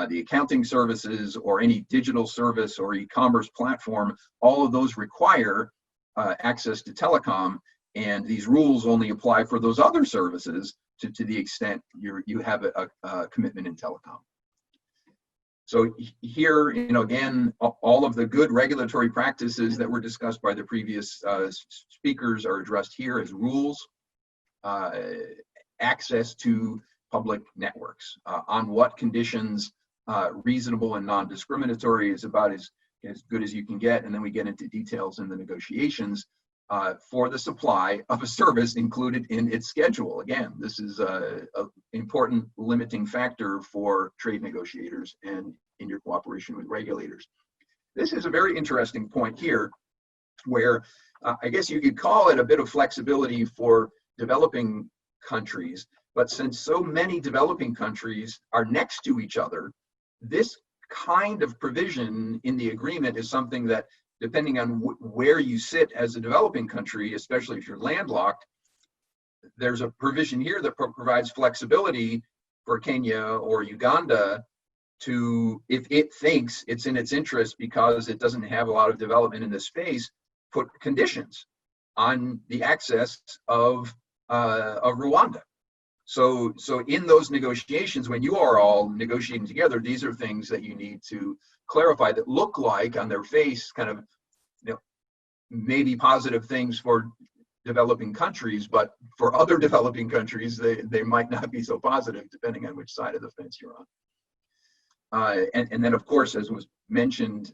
[SPEAKER 4] the accounting services, or any digital service or e-commerce platform, all of those require access to telecom, and these rules only apply for those other services to the extent you have a commitment in telecom. So here, you know, again, all of the good regulatory practices that were discussed by the previous speakers are addressed here as rules. Access to public networks, on what conditions, reasonable and non-discriminatory is about as good as you can get, and then we get into details in the negotiations for the supply of a service included in its schedule. Again, this is an important limiting factor for trade negotiators and in your cooperation with regulators. This is a very interesting point here, where I guess you could call it a bit of flexibility for developing countries, but since so many developing countries are next to each other, this kind of provision in the agreement is something that, depending on where you sit as a developing country, especially if you're landlocked, there's a provision here that provides flexibility for Kenya or Uganda to, if it thinks it's in its interest because it doesn't have a lot of development in this space, put conditions on the access of Rwanda. So in those negotiations, when you are all negotiating together, these are things that you need to clarify that look like on their face kind of, you know, maybe positive things for developing countries, but for other developing countries, they might not be so positive depending on which side of the fence you're on. And then, of course, as was mentioned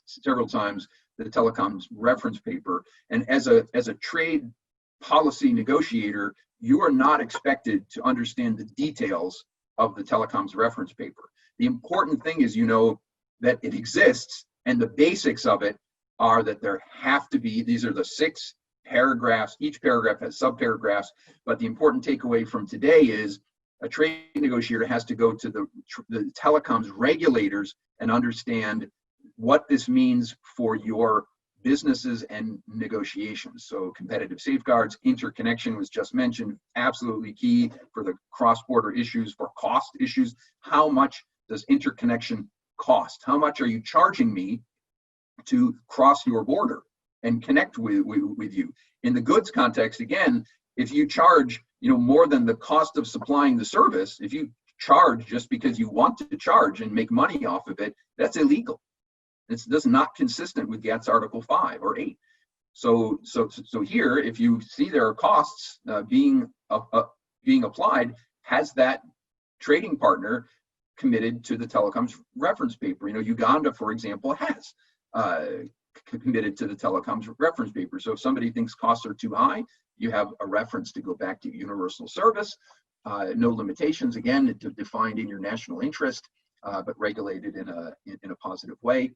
[SPEAKER 4] several times, the telecoms reference paper. And as a trade policy negotiator, you are not expected to understand the details of the telecoms reference paper. The important thing is, you know, that it exists, and the basics of it are that there have to be, these are the 6 paragraphs, each paragraph has subparagraphs, but the important takeaway from today is a trade negotiator has to go to the telecoms regulators and understand what this means for your businesses and negotiations. So competitive safeguards, interconnection was just mentioned, absolutely key for the cross-border issues, for cost issues. How much does interconnection cost? How much are you charging me to cross your border and connect with you? In the goods context, again, if you charge, you know, more than the cost of supplying the service, if you charge just because you want to charge and make money off of it, that's illegal. It's not consistent with GATS Article 5 or 8. So here, if you see there are costs being applied, has that trading partner committed to the telecoms reference paper? You know, Uganda, for example, has committed to the telecoms reference paper. So if somebody thinks costs are too high, you have a reference to go back to universal service, no limitations, again, defined in your national interest, but regulated in a positive way.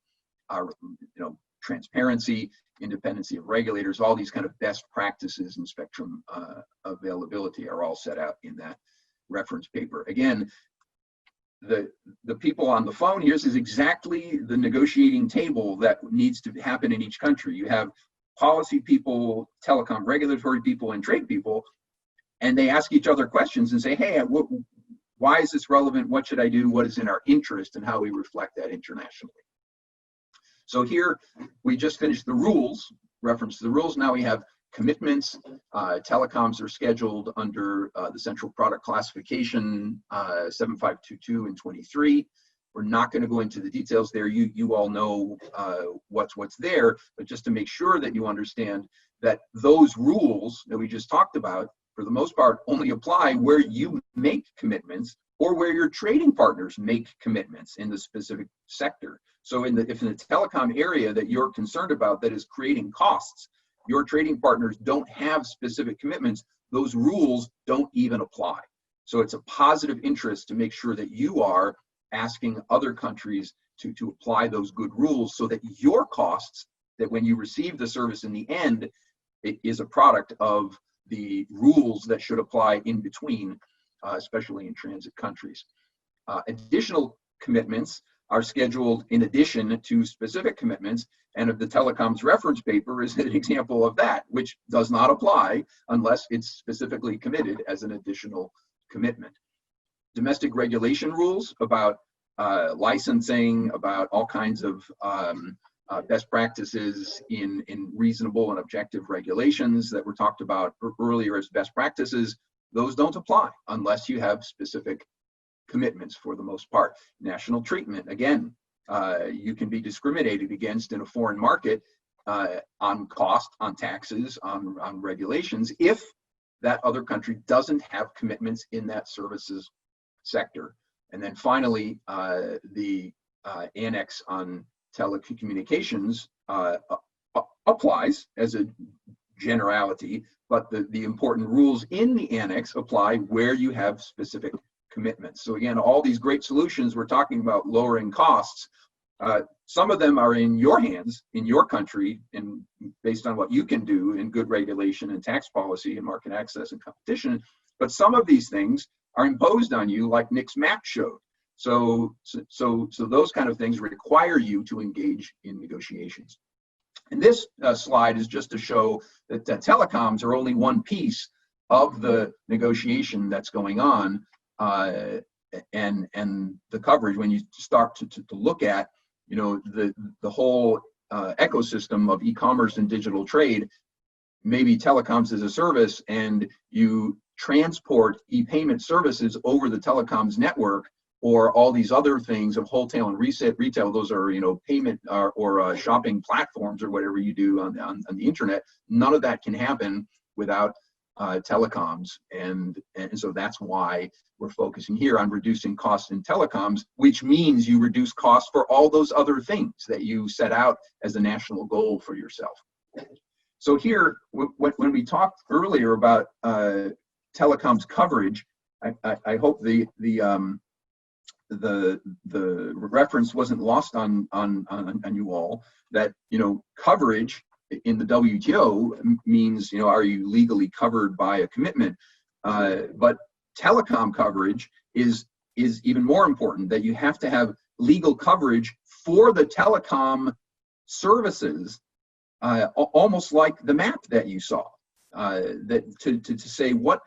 [SPEAKER 4] You know, transparency, independency of regulators, all these kind of best practices and spectrum availability are all set out in that reference paper. Again, the people on the phone here, this is exactly the negotiating table that needs to happen in each country. You have policy people, telecom regulatory people, and trade people, and they ask each other questions and say, hey, why is this relevant? What should I do? What is in our interest, and how we reflect that internationally? So here we just finished the rules, reference to the rules. Now we have commitments. Telecoms are scheduled under the Central Product Classification 7522 and 23. We're not going to go into the details there. You all know what's there, but just to make sure that you understand that those rules that we just talked about for the most part, only apply where you make commitments or where your trading partners make commitments in the specific sector. So if in the telecom area that you're concerned about that is creating costs, your trading partners don't have specific commitments, those rules don't even apply. So it's a positive interest to make sure that you are asking other countries to apply those good rules so that your costs, that when you receive the service in the end, it is a product of the rules that should apply in between, especially in transit countries. Additional commitments are scheduled in addition to specific commitments, and the telecoms reference paper is an example of that, which does not apply unless it's specifically committed as an additional commitment. Domestic regulation rules about licensing, about all kinds of best practices in reasonable and objective regulations that were talked about earlier as best practices, those don't apply unless you have specific commitments for the most part. National treatment, again, you can be discriminated against in a foreign market on cost, on taxes, on regulations, if that other country doesn't have commitments in that services sector. And then finally, the annex on telecommunications applies as a generality, but the important rules in the annex apply where you have specific commitments. So again, all these great solutions, we're talking about lowering costs. Some of them are in your hands, in your country, and based on what you can do in good regulation and tax policy and market access and competition. But some of these things are imposed on you, like Nick's map showed. So those kind of things require you to engage in negotiations. And this slide is just to show that telecoms are only one piece of the negotiation that's going on, and the coverage. When you start to look at, you know, the whole ecosystem of e-commerce and digital trade, maybe telecoms as a service, and you transport e-payment services over the telecoms network, or all these other things of wholesale and retail, those are, you know, payment or shopping platforms or whatever you do on the internet. None of that can happen without telecoms, and so that's why we're focusing here on reducing costs in telecoms, which means you reduce costs for all those other things that you set out as a national goal for yourself. So here, when we talked earlier about telecoms coverage, I hope the reference wasn't lost on you all, that, you know, coverage in the WTO means, you know, are you legally covered by a commitment? But telecom coverage is even more important, that you have to have legal coverage for the telecom services, almost like the map that you saw, that to say what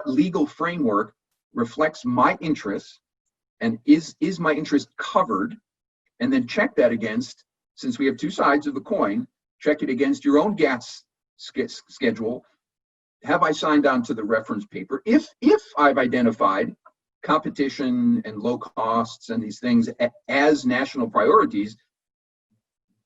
[SPEAKER 4] legal framework reflects my interests, and is my interest covered, and then check that against, since we have two sides of the coin, check it against your own GATS schedule. Have I signed on to the reference paper? If I've identified competition and low costs and these things as national priorities,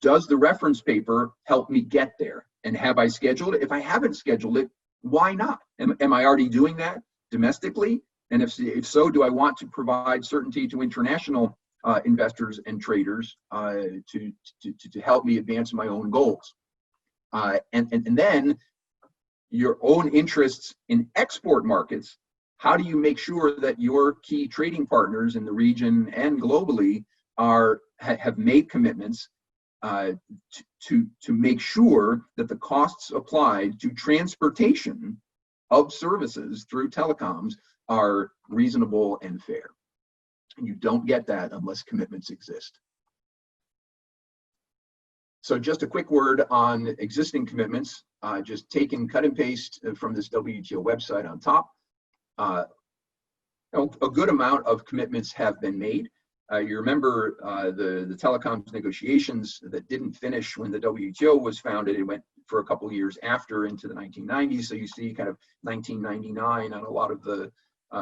[SPEAKER 4] does the reference paper help me get there? And have I scheduled it? If I haven't scheduled it, why not? Am I already doing that domestically? And if so, do I want to provide certainty to international investors and traders to help me advance my own goals? And then your own interests in export markets, how do you make sure that your key trading partners in the region and globally have made commitments to make sure that the costs applied to transportation of services through telecoms are reasonable and fair? And you don't get that unless commitments exist. So just a quick word on existing commitments, just take and cut and paste from this WTO website on top. A good amount of commitments have been made. You remember the telecoms negotiations that didn't finish when the WTO was founded. It went for a couple of years after, into the 1990s. So you see kind of 1999 on a lot of the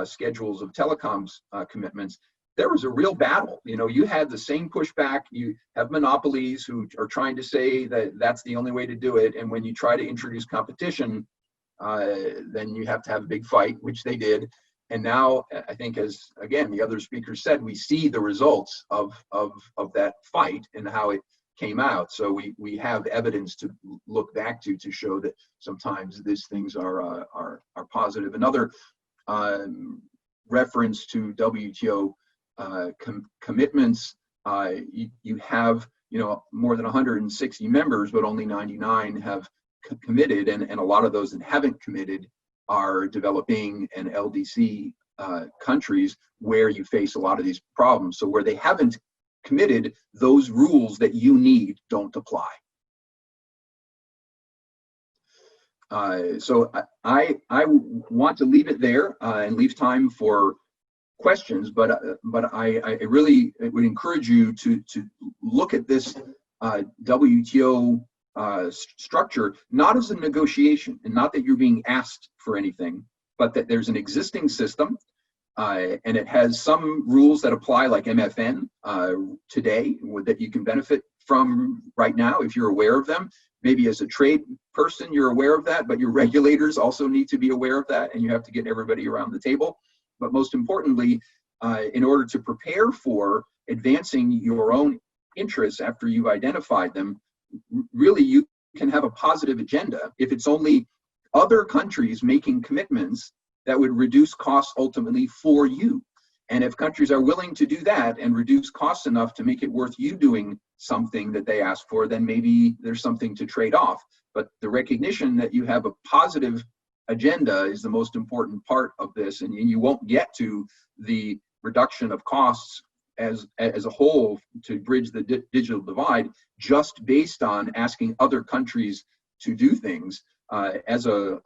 [SPEAKER 4] schedules of telecoms commitments. There was a real battle. You know, you had the same pushback. You have monopolies who are trying to say that that's the only way to do it. And when you try to introduce competition, then you have to have a big fight, which they did. And now I think, as again, the other speakers said, we see the results of that fight and how it came out. So we have evidence to look back to show that sometimes these things are positive. Another reference to WTO commitments, you have more than 160 members, but only 99 have committed, and a lot of those that haven't committed are developing and LDC countries where you face a lot of these problems. So where they haven't committed, those rules that you need don't apply. So I want to leave it there and leave time for questions, but I really would encourage you to look at this WTO structure not as a negotiation, and not that you're being asked for anything, but that there's an existing system and it has some rules that apply, like MFN today, that you can benefit from right now if you're aware of them. Maybe as a trade person you're aware of that, but your regulators also need to be aware of that, and you have to get everybody around the table. But most importantly, in order to prepare for advancing your own interests after you've identified them, really you can have a positive agenda if it's only other countries making commitments that would reduce costs ultimately for you. And if countries are willing to do that and reduce costs enough to make it worth you doing something that they ask for, then maybe there's something to trade off. But the recognition that you have a positive agenda is the most important part of this, and you won't get to the reduction of costs as a whole to bridge the digital divide just based on asking other countries to do things. As a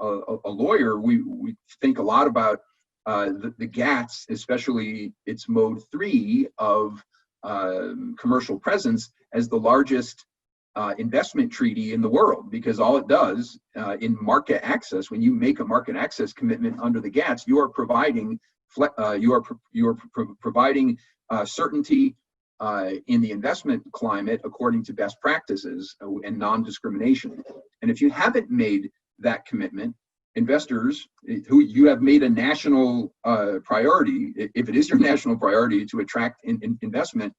[SPEAKER 4] lawyer, we think a lot about the GATS, especially its mode 3 of commercial presence, as the largest investment treaty in the world, because all it does in market access, when you make a market access commitment under the GATS, you are providing providing certainty in the investment climate according to best practices and non-discrimination. And if you haven't made that commitment, investors who you have made a national priority, if it is your national priority to attract investment,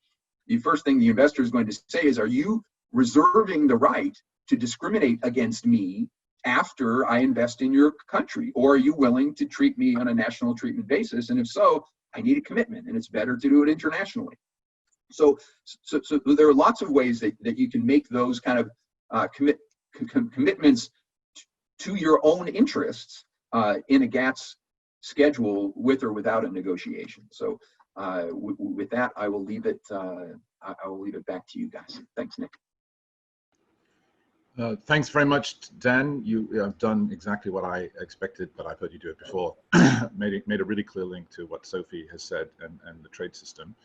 [SPEAKER 4] the first thing the investor is going to say is, are you reserving the right to discriminate against me after I invest in your country? Or are you willing to treat me on a national treatment basis? And if so, I need a commitment, and it's better to do it internationally. So there are lots of ways that you can make those kind of commitments to your own interests in a GATS schedule, with or without a negotiation. So with that, I will leave it. I will leave it back to you guys. Thanks, Nick.
[SPEAKER 1] Thanks very much, Dan. You have done exactly what I expected, but I've heard you do it before. made a really clear link to what Sophie has said and the trade system.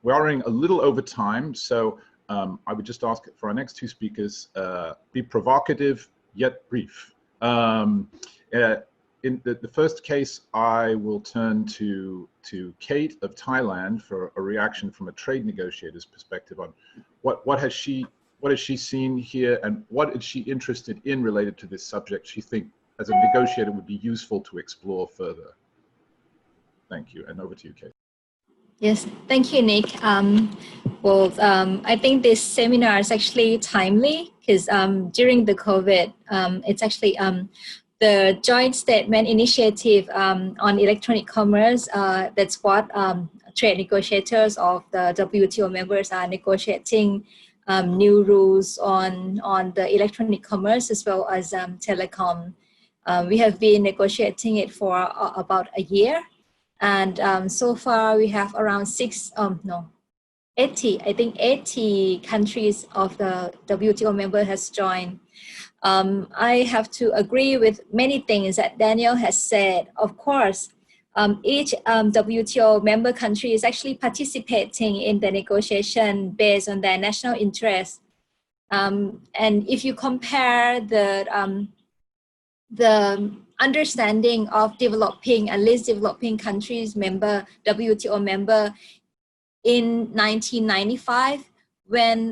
[SPEAKER 1] We're running a little over time, so I would just ask for our next two speakers, be provocative yet brief. In the first case, I will turn to Kate of Thailand for a reaction from a trade negotiator's perspective on what has she seen here, and what is she interested in related to this subject she thinks as a negotiator would be useful to explore further. Thank you, and over to you, Kate.
[SPEAKER 5] Yes, thank you, Nick. I think this seminar is actually timely because during the COVID, it's actually the joint statement initiative on electronic commerce. That's what trade negotiators of the WTO members are negotiating new rules on the electronic commerce as well as telecom. We have been negotiating it for about a year. And so far we have around 80 countries of the WTO member has joined. I have to agree with many things that Daniel has said. Of course, each WTO member country is actually participating in the negotiation based on their national interest. And if you compare the understanding of developing and least developing countries member, WTO member in 1995 when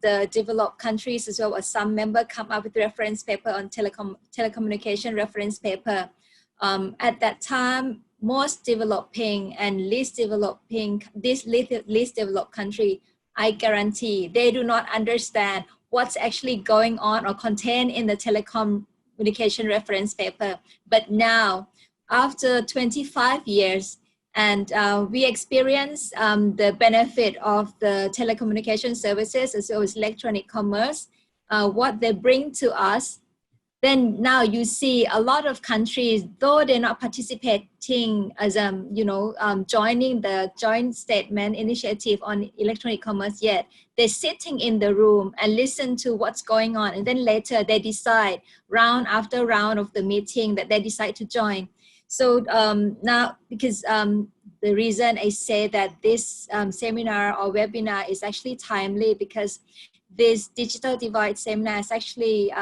[SPEAKER 5] the developed countries as well as some member come up with reference paper on telecommunication reference paper. At that time, most developing and least developed country, I guarantee they do not understand what's actually going on or contained in the telecommunication reference paper. But now, after 25 years, and we experience the benefit of the telecommunication services as well as electronic commerce, what they bring to us. Then now you see a lot of countries, though they're not participating as joining the joint statement initiative on electronic commerce yet, they're sitting in the room and listen to what's going on, and then later they decide round after round of the meeting that they decide to join. So now, because the reason I say that this seminar or webinar is actually timely, because this digital divide seminar is actually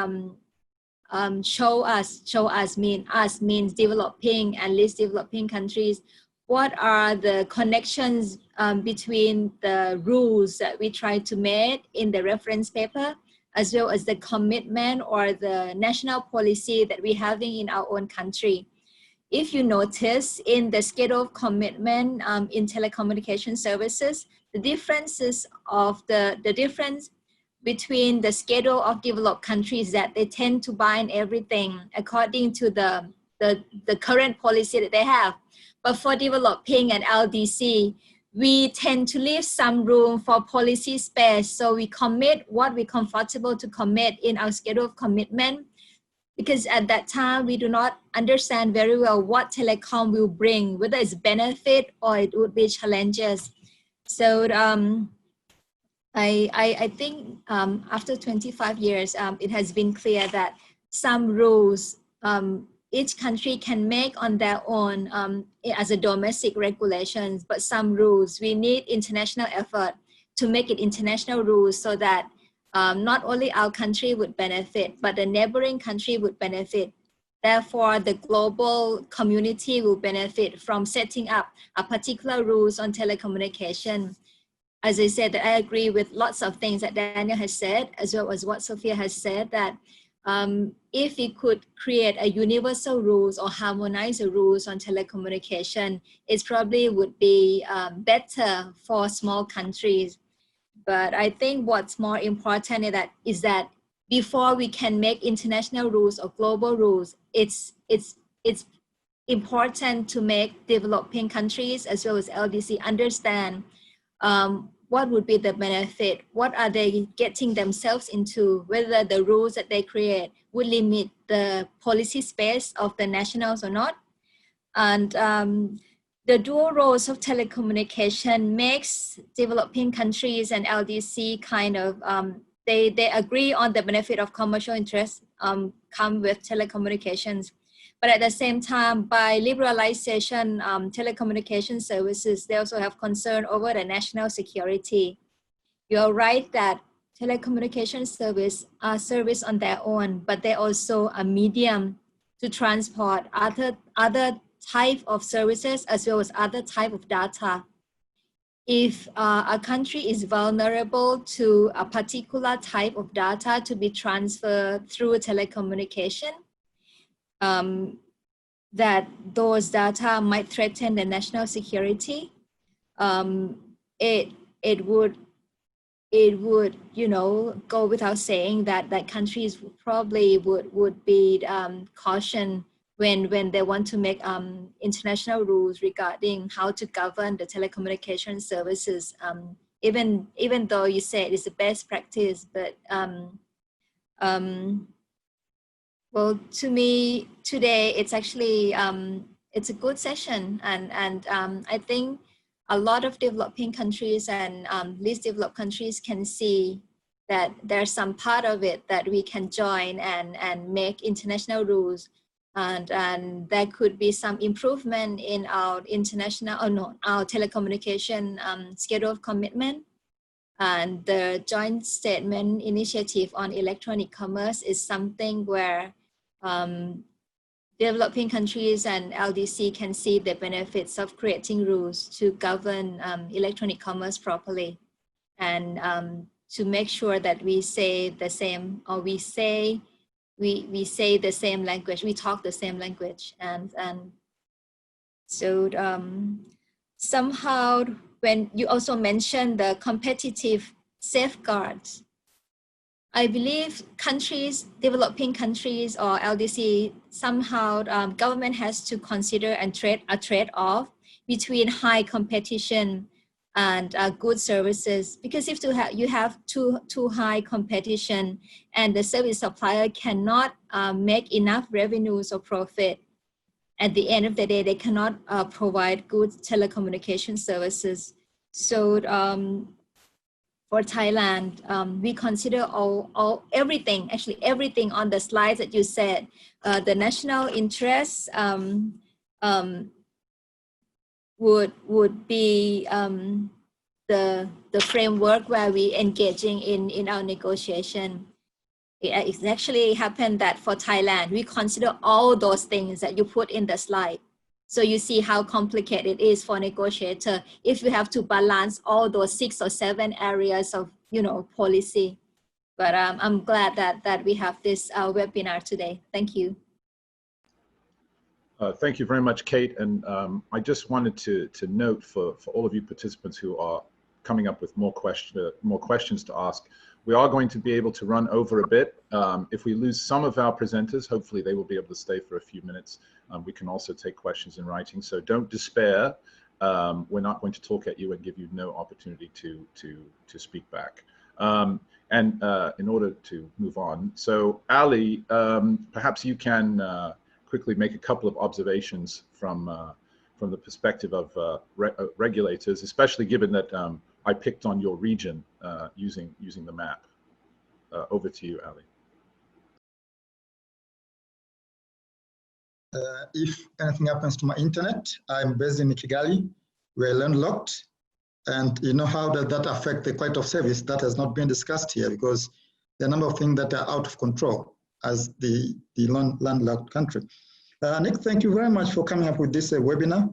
[SPEAKER 5] show us means developing and least developing countries. What are the connections between the rules that we try to make in the reference paper, as well as the commitment or the national policy that we're having in our own country? If you notice in the schedule of commitment in telecommunication services, the differences of the difference between the schedule of developed countries that they tend to bind everything according to the current policy that they have. But for developing and LDC, we tend to leave some room for policy space. So we commit what we're comfortable to commit in our schedule of commitment, because at that time, we do not understand very well what telecom will bring, whether it's benefit or it would be challenges. So I think after 25 years, it has been clear that some rules each country can make on their own as a domestic regulations, but some rules we need international effort to make it international rules, so that not only our country would benefit, but the neighboring country would benefit. Therefore, the global community will benefit from setting up a particular rules on telecommunication. As I said, I agree with lots of things that Daniel has said, as well as what Sophia has said, that if we could create a universal rules or harmonize the rules on telecommunication, it probably would be better for small countries. But I think what's more important is that before we can make international rules or global rules, it's important to make developing countries as well as LDC understand what would be the benefit, what are they getting themselves into, whether the rules that they create would limit the policy space of the nationals or not. And the dual roles of telecommunication makes developing countries and LDC kind of, they agree on the benefit of commercial interests come with telecommunications. But at the same time, by liberalization telecommunication services, they also have concern over the national security. You're right that telecommunication service are service on their own, but they're also a medium to transport other type of services as well as other type of data. If a country is vulnerable to a particular type of data to be transferred through telecommunication, that those data might threaten the national security, it would go without saying that countries probably would be cautioned when they want to make international rules regarding how to govern the telecommunication services, even though you say it's the best practice. But well, to me today, it's actually it's a good session, and I think a lot of developing countries and least developed countries can see that there's some part of it that we can join and make international rules. And there could be some improvement in our our telecommunication schedule of commitment. And the joint statement initiative on electronic commerce is something where developing countries and LDC can see the benefits of creating rules to govern electronic commerce properly. And to make sure that we say the same, or we say the same language, we talk the same language. And so somehow, when you also mentioned the competitive safeguards, I believe countries, developing countries or LDC, somehow government has to consider and a trade-off between high competition and good services. Because if you have too high competition and the service supplier cannot make enough revenues or profit, at the end of the day, they cannot provide good telecommunication services. So for Thailand, we consider everything, actually everything on the slides that you said. The national interests would be the framework where we engaging in our negotiation. It actually happened that for Thailand, we consider all those things that you put in the slide. So you see how complicated it is for a negotiator if you have to balance all those 6 or 7 areas of, policy. But I'm glad that we have this webinar today. Thank you.
[SPEAKER 1] Thank you very much, Kate. And I just wanted to note for all of you participants who are coming up with more questions to ask, we are going to be able to run over a bit. If we lose some of our presenters, hopefully they will be able to stay for a few minutes. We can also take questions in writing, so don't despair. We're not going to talk at you and give you no opportunity to speak back. And in order to move on, so Ali, perhaps you can quickly make a couple of observations from the perspective of regulators, especially given that I picked on your region using the map. Over to you, Ali.
[SPEAKER 6] If anything happens to my internet, I'm based in Kigali. We're landlocked. And you know, how does that affect the quality of service? That has not been discussed here, because there are a number of things that are out of control as the landlocked country. Nick, thank you very much for coming up with this webinar.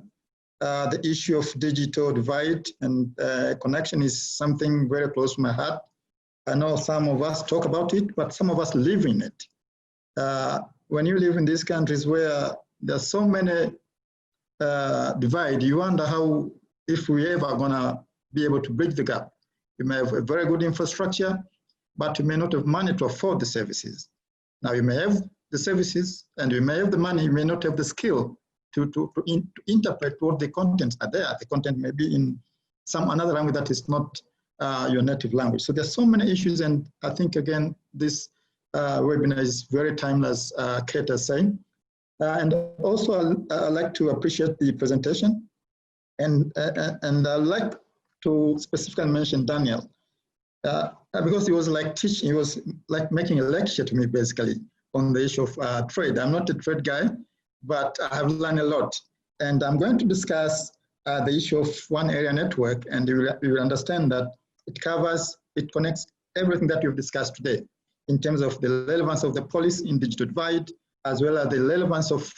[SPEAKER 6] The issue of digital divide and connection is something very close to my heart. I know some of us talk about it, but some of us live in it. When you live in these countries where there's so many divide, you wonder how, if we ever gonna be able to bridge the gap. You may have a very good infrastructure, but you may not have money to afford the services. Now you may have the services and you may have the money, you may not have the skill to interpret what the contents are there. The content may be in another language that is not your native language. So there's so many issues, and I think again, this webinar is very timeless, Kate is saying. And also I'd like to appreciate the presentation. And I'd like to specifically mention Daniel, because he was like teaching, he was like making a lecture to me basically on the issue of trade. I'm not a trade guy, but I have learned a lot. And I'm going to discuss the issue of one area network, and you will understand that it connects everything that you've discussed today in terms of the relevance of the policy in digital divide, as well as the relevance of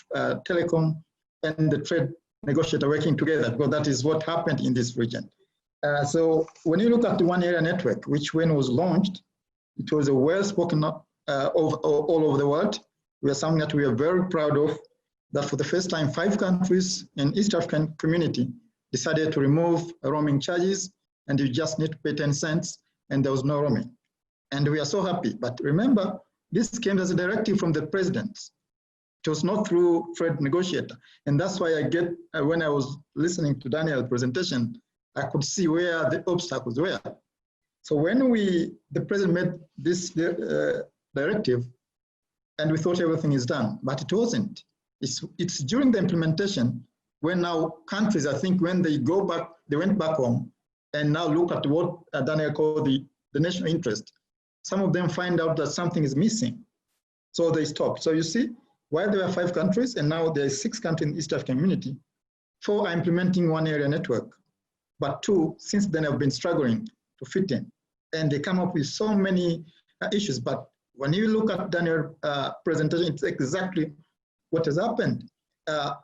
[SPEAKER 6] telecom and the trade negotiator working together, because that is what happened in this region. So when you look at the one area network, which when it was launched, it was a well-spoken all over the world. We are something that we are very proud of, that for the first time, 5 countries in East African community decided to remove roaming charges, and you just need to pay 10 cents, and there was no roaming. And we are so happy. But remember, this came as a directive from the president. It was not through trade negotiator. And that's why when I was listening to Daniel's presentation, I could see where the obstacles were. So when the president made this directive, and we thought everything is done, but it wasn't. It's during the implementation when now countries, I think when they went back home and now look at what Daniel called the national interest, some of them find out that something is missing. So they stop. So you see, while there were 5 countries and now there are 6 countries in the East African community, 4 are implementing one area network, but 2 since then have been struggling to fit in. And they come up with so many issues. But when you look at Daniel's presentation, it's exactly what has happened.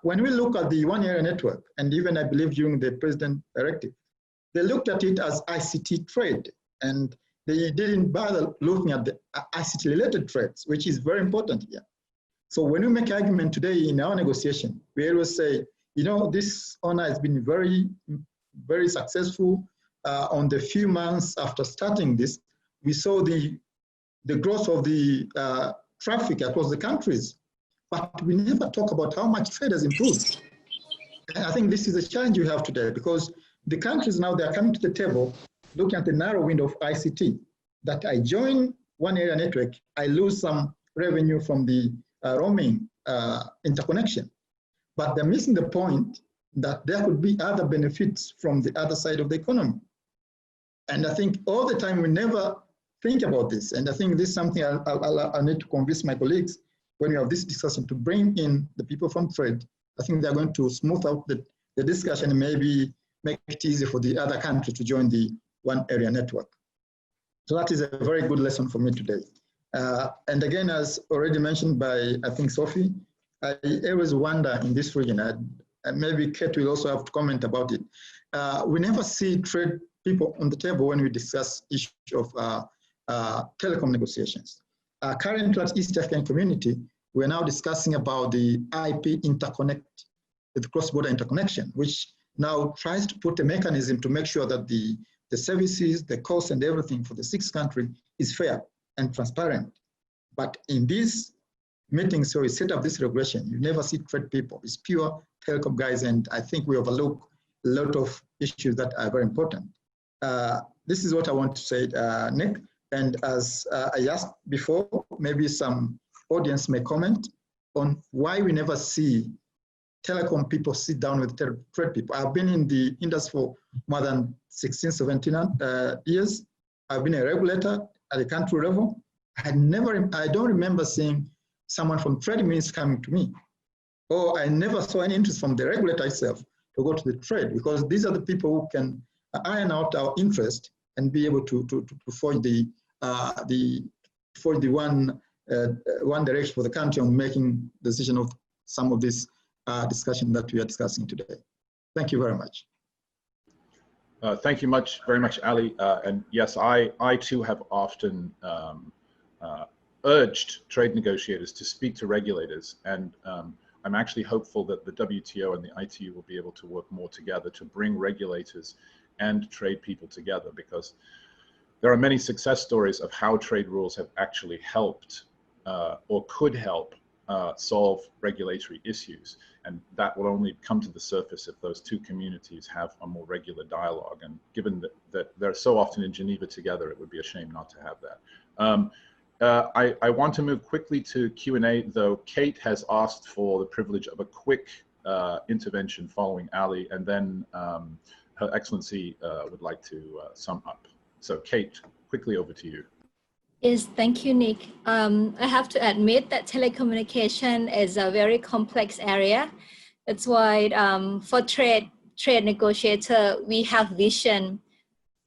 [SPEAKER 6] When we look at the one area network, and even I believe during the president directive, they looked at it as ICT trade. And they didn't bother looking at the ICT-related threats, which is very important here. So when we make argument today in our negotiation, we always say, you know, this honor has been very, very successful. On the few months after starting this, we saw the growth of the traffic across the countries, but we never talk about how much trade has improved. And I think this is a challenge we have today, because the countries now, they are coming to the table looking at the narrow window of ICT, that I join one area network, I lose some revenue from the roaming interconnection. But they're missing the point that there could be other benefits from the other side of the economy. And I think all the time we never think about this. And I think this is something I need to convince my colleagues when we have this discussion, to bring in the people from trade. I think they're going to smooth out the discussion and maybe make it easier for the other country to join the one area network. So that is a very good lesson for me today. And again, as already mentioned by, I think, Sophie, I always wonder in this region, and maybe Kate will also have to comment about it. We never see trade people on the table when we discuss issue of telecom negotiations. Currently at East African Community, we're now discussing about the IP interconnect, the cross-border interconnection, which now tries to put a mechanism to make sure that the services, the costs and everything for the 6th country is fair and transparent. But in these meetings where we set up this regulation, you never see trade people. It's pure telecom guys, and I think we overlook a lot of issues that are very important. This is what I want to say, Nick. And as I asked before, maybe some audience may comment on why we never see telecom people sit down with trade people. I've been in the industry for more than 16, 17 years. I've been a regulator at the country level. I don't remember seeing someone from trade ministry coming to me. Or I never saw any interest from the regulator itself to go to the trade, because these are the people who can iron out our interest and be able to forge the one direction for the country on making decision of some of this discussion that we are discussing today. Thank you very much.
[SPEAKER 1] Thank you very much, Ali. And yes, I too have often urged trade negotiators to speak to regulators, and I'm actually hopeful that the WTO and the ITU will be able to work more together to bring regulators and trade people together, because there are many success stories of how trade rules have actually helped or could help solve regulatory issues. And that will only come to the surface if those two communities have a more regular dialogue. And given that they're so often in Geneva together, it would be a shame not to have that. I want to move quickly to Q&A, though. Kate has asked for the privilege of a quick intervention following Ali, and then Her Excellency would like to sum up. So Kate, quickly over to you.
[SPEAKER 5] Yes, thank you, Nick. I have to admit that telecommunication is a very complex area. That's why for trade negotiator, we have vision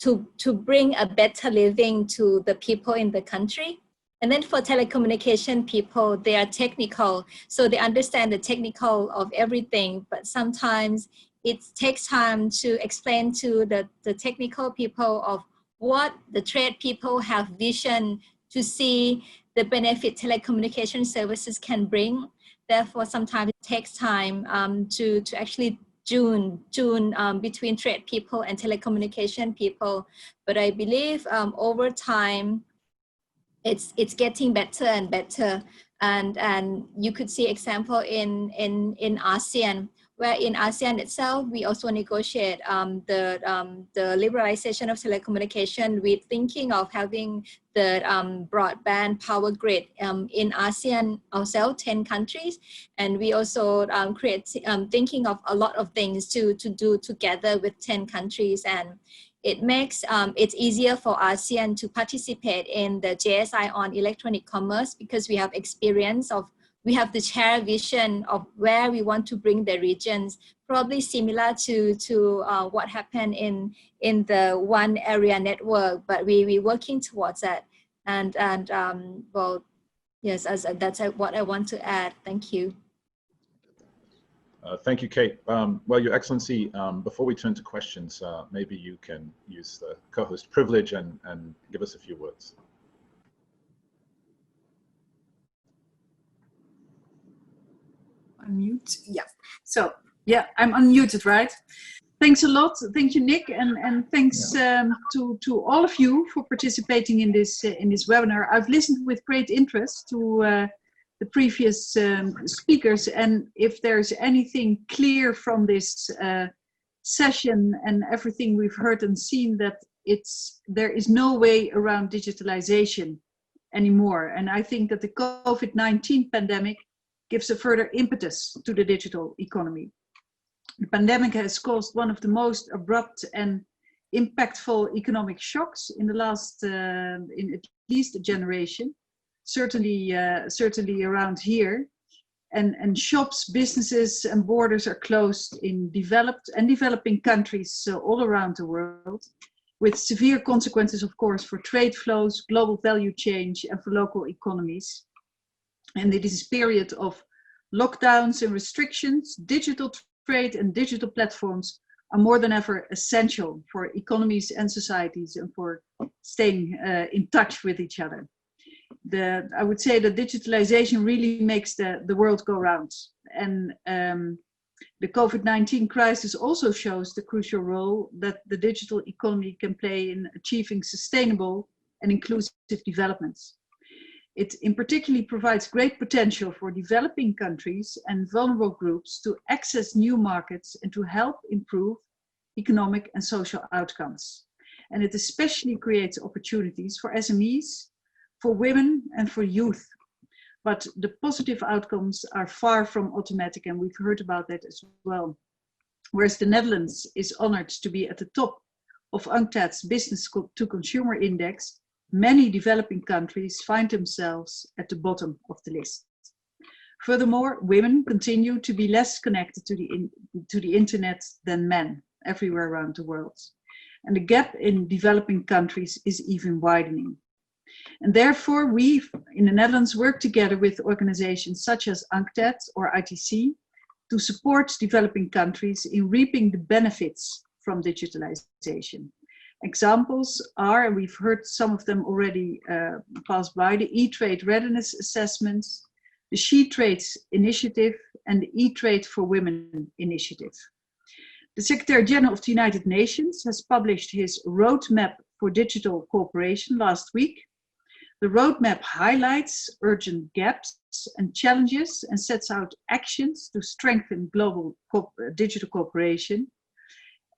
[SPEAKER 5] to bring a better living to the people in the country. And then for telecommunication people, they are technical, so they understand the technical of everything, but sometimes it takes time to explain to the technical people of what the trade people have vision to see the benefit telecommunication services can bring. Therefore, sometimes it takes time to actually tune between trade people and telecommunication people. But I believe over time, it's getting better and better. And you could see example in ASEAN, where in ASEAN itself, we also negotiate the liberalization of telecommunication with thinking of having the broadband power grid in ASEAN ourselves, 10 countries. And we also thinking of a lot of things to do together with 10 countries. And it makes it easier for ASEAN to participate in the JSI on electronic commerce, because we have experience of, we have the shared vision of where we want to bring the regions, probably similar to what happened in the one area network, but we're working towards that. And well, yes, that's what I want to add. Thank you.
[SPEAKER 1] Thank you, Kate. Well, Your Excellency, before we turn to questions, maybe you can use the co-host privilege and give us a few words.
[SPEAKER 7] Unmute. Yeah. So yeah, I'm unmuted, right? Thanks a lot. Thank you, Nick, and thanks to all of you for participating in this webinar. I've listened with great interest to the previous speakers, and if there's anything clear from this session and everything we've heard and seen, that there is no way around digitalization anymore. And I think that the COVID-19 pandemic gives a further impetus to the digital economy. The pandemic has caused one of the most abrupt and impactful economic shocks in the last, in at least a generation, certainly around here. And shops, businesses and borders are closed in developed and developing countries all around the world, with severe consequences, of course, for trade flows, global value change, and for local economies. And it is a period of lockdowns and restrictions. Digital trade and digital platforms are more than ever essential for economies and societies and for staying in touch with each other. I would say that digitalization really makes the world go round. And the COVID-19 crisis also shows the crucial role that the digital economy can play in achieving sustainable and inclusive developments. It in particular provides great potential for developing countries and vulnerable groups to access new markets and to help improve economic and social outcomes. And it especially creates opportunities for SMEs, for women and for youth. But the positive outcomes are far from automatic, and we've heard about that as well. Whereas the Netherlands is honored to be at the top of UNCTAD's Business to Consumer Index, many developing countries find themselves at the bottom of the list. Furthermore, women continue to be less connected to the internet than men everywhere around the world. And the gap in developing countries is even widening. And therefore, we in the Netherlands work together with organizations such as UNCTAD or ITC to support developing countries in reaping the benefits from digitalization. Examples are, and we've heard some of them already pass by, the E-Trade Readiness Assessments, the She Trades Initiative, and the E-Trade for Women Initiative. The Secretary General of the United Nations has published his Roadmap for Digital Cooperation last week. The roadmap highlights urgent gaps and challenges and sets out actions to strengthen global digital cooperation.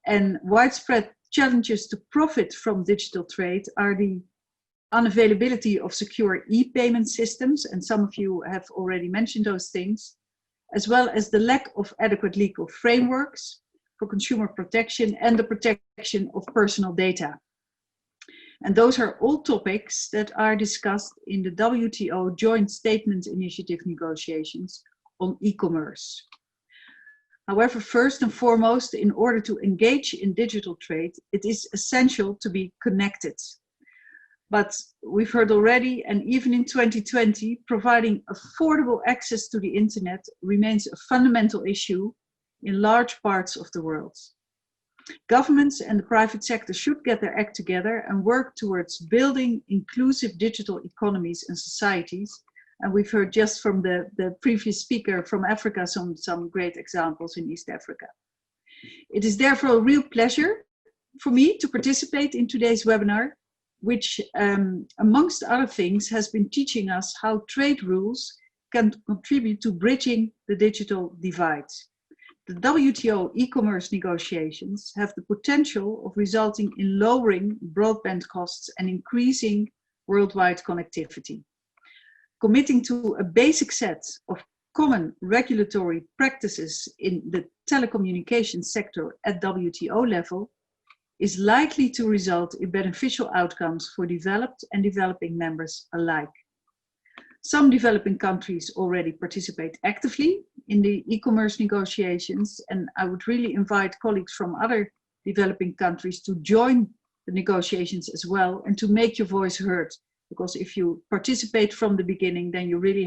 [SPEAKER 7] And widespread challenges to profit from digital trade are the unavailability of secure e-payment systems, and some of you have already mentioned those things, as well as the lack of adequate legal frameworks for consumer protection and the protection of personal data. And those are all topics that are discussed in the WTO Joint Statement Initiative negotiations on e-commerce. However, first and foremost, in order to engage in digital trade, it is essential to be connected. But we've heard already, and even in 2020, providing affordable access to the internet remains a fundamental issue in large parts of the world. Governments and the private sector should get their act together and work towards building inclusive digital economies and societies. And we've heard just from the previous speaker from Africa some great examples in East Africa. It is therefore a real pleasure for me to participate in today's webinar, which amongst other things has been teaching us how trade rules can contribute to bridging the digital divide. The WTO e-commerce negotiations have the potential of resulting in lowering broadband costs and increasing worldwide connectivity. Committing to a basic set of common regulatory practices in the telecommunications sector at WTO level is likely to result in beneficial outcomes for developed and developing members alike. Some developing countries already participate actively in the e-commerce negotiations, and I would really invite colleagues from other developing countries to join the negotiations as well and to make your voice heard. Because if you participate from the beginning, then you really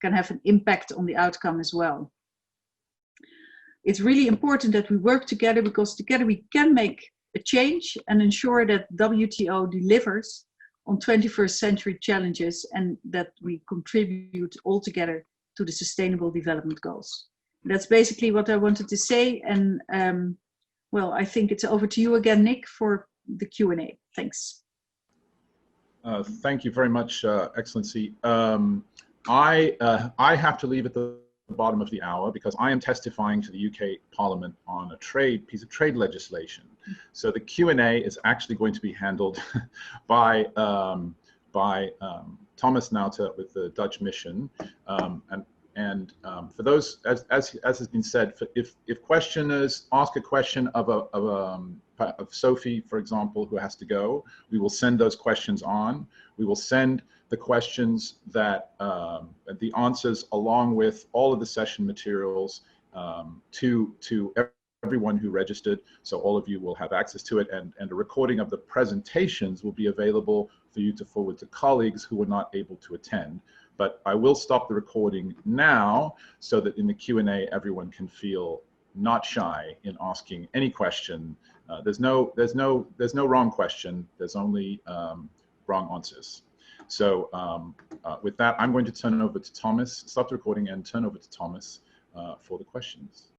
[SPEAKER 7] can have an impact on the outcome as well. it's really important that we work together, because together we can make a change and ensure that WTO delivers on 21st century challenges, and that we contribute all together to the Sustainable Development Goals. That's basically what I wanted to say. And well, I think it's over to you again, Nick, for the Q&A. Thanks.
[SPEAKER 1] Thank you very much, Excellency. I have to leave at the bottom of the hour because I am testifying to the UK Parliament on a piece of trade legislation. So the Q&A is actually going to be handled by Thomas Nauta with the Dutch mission. And for those, as has been said, if questioners ask a question of Sophie, for example, who has to go, we will send those questions on. We will send the questions that the answers along with all of the session materials to everyone who registered. So all of you will have access to it, and a recording of the presentations will be available for you to forward to colleagues who were not able to attend. But I will stop the recording now so that in the Q&A everyone can feel not shy in asking any question. There's no wrong question. There's only wrong answers. So with that, I'm going to turn it over to Thomas, stop the recording and turn over to Thomas for the questions.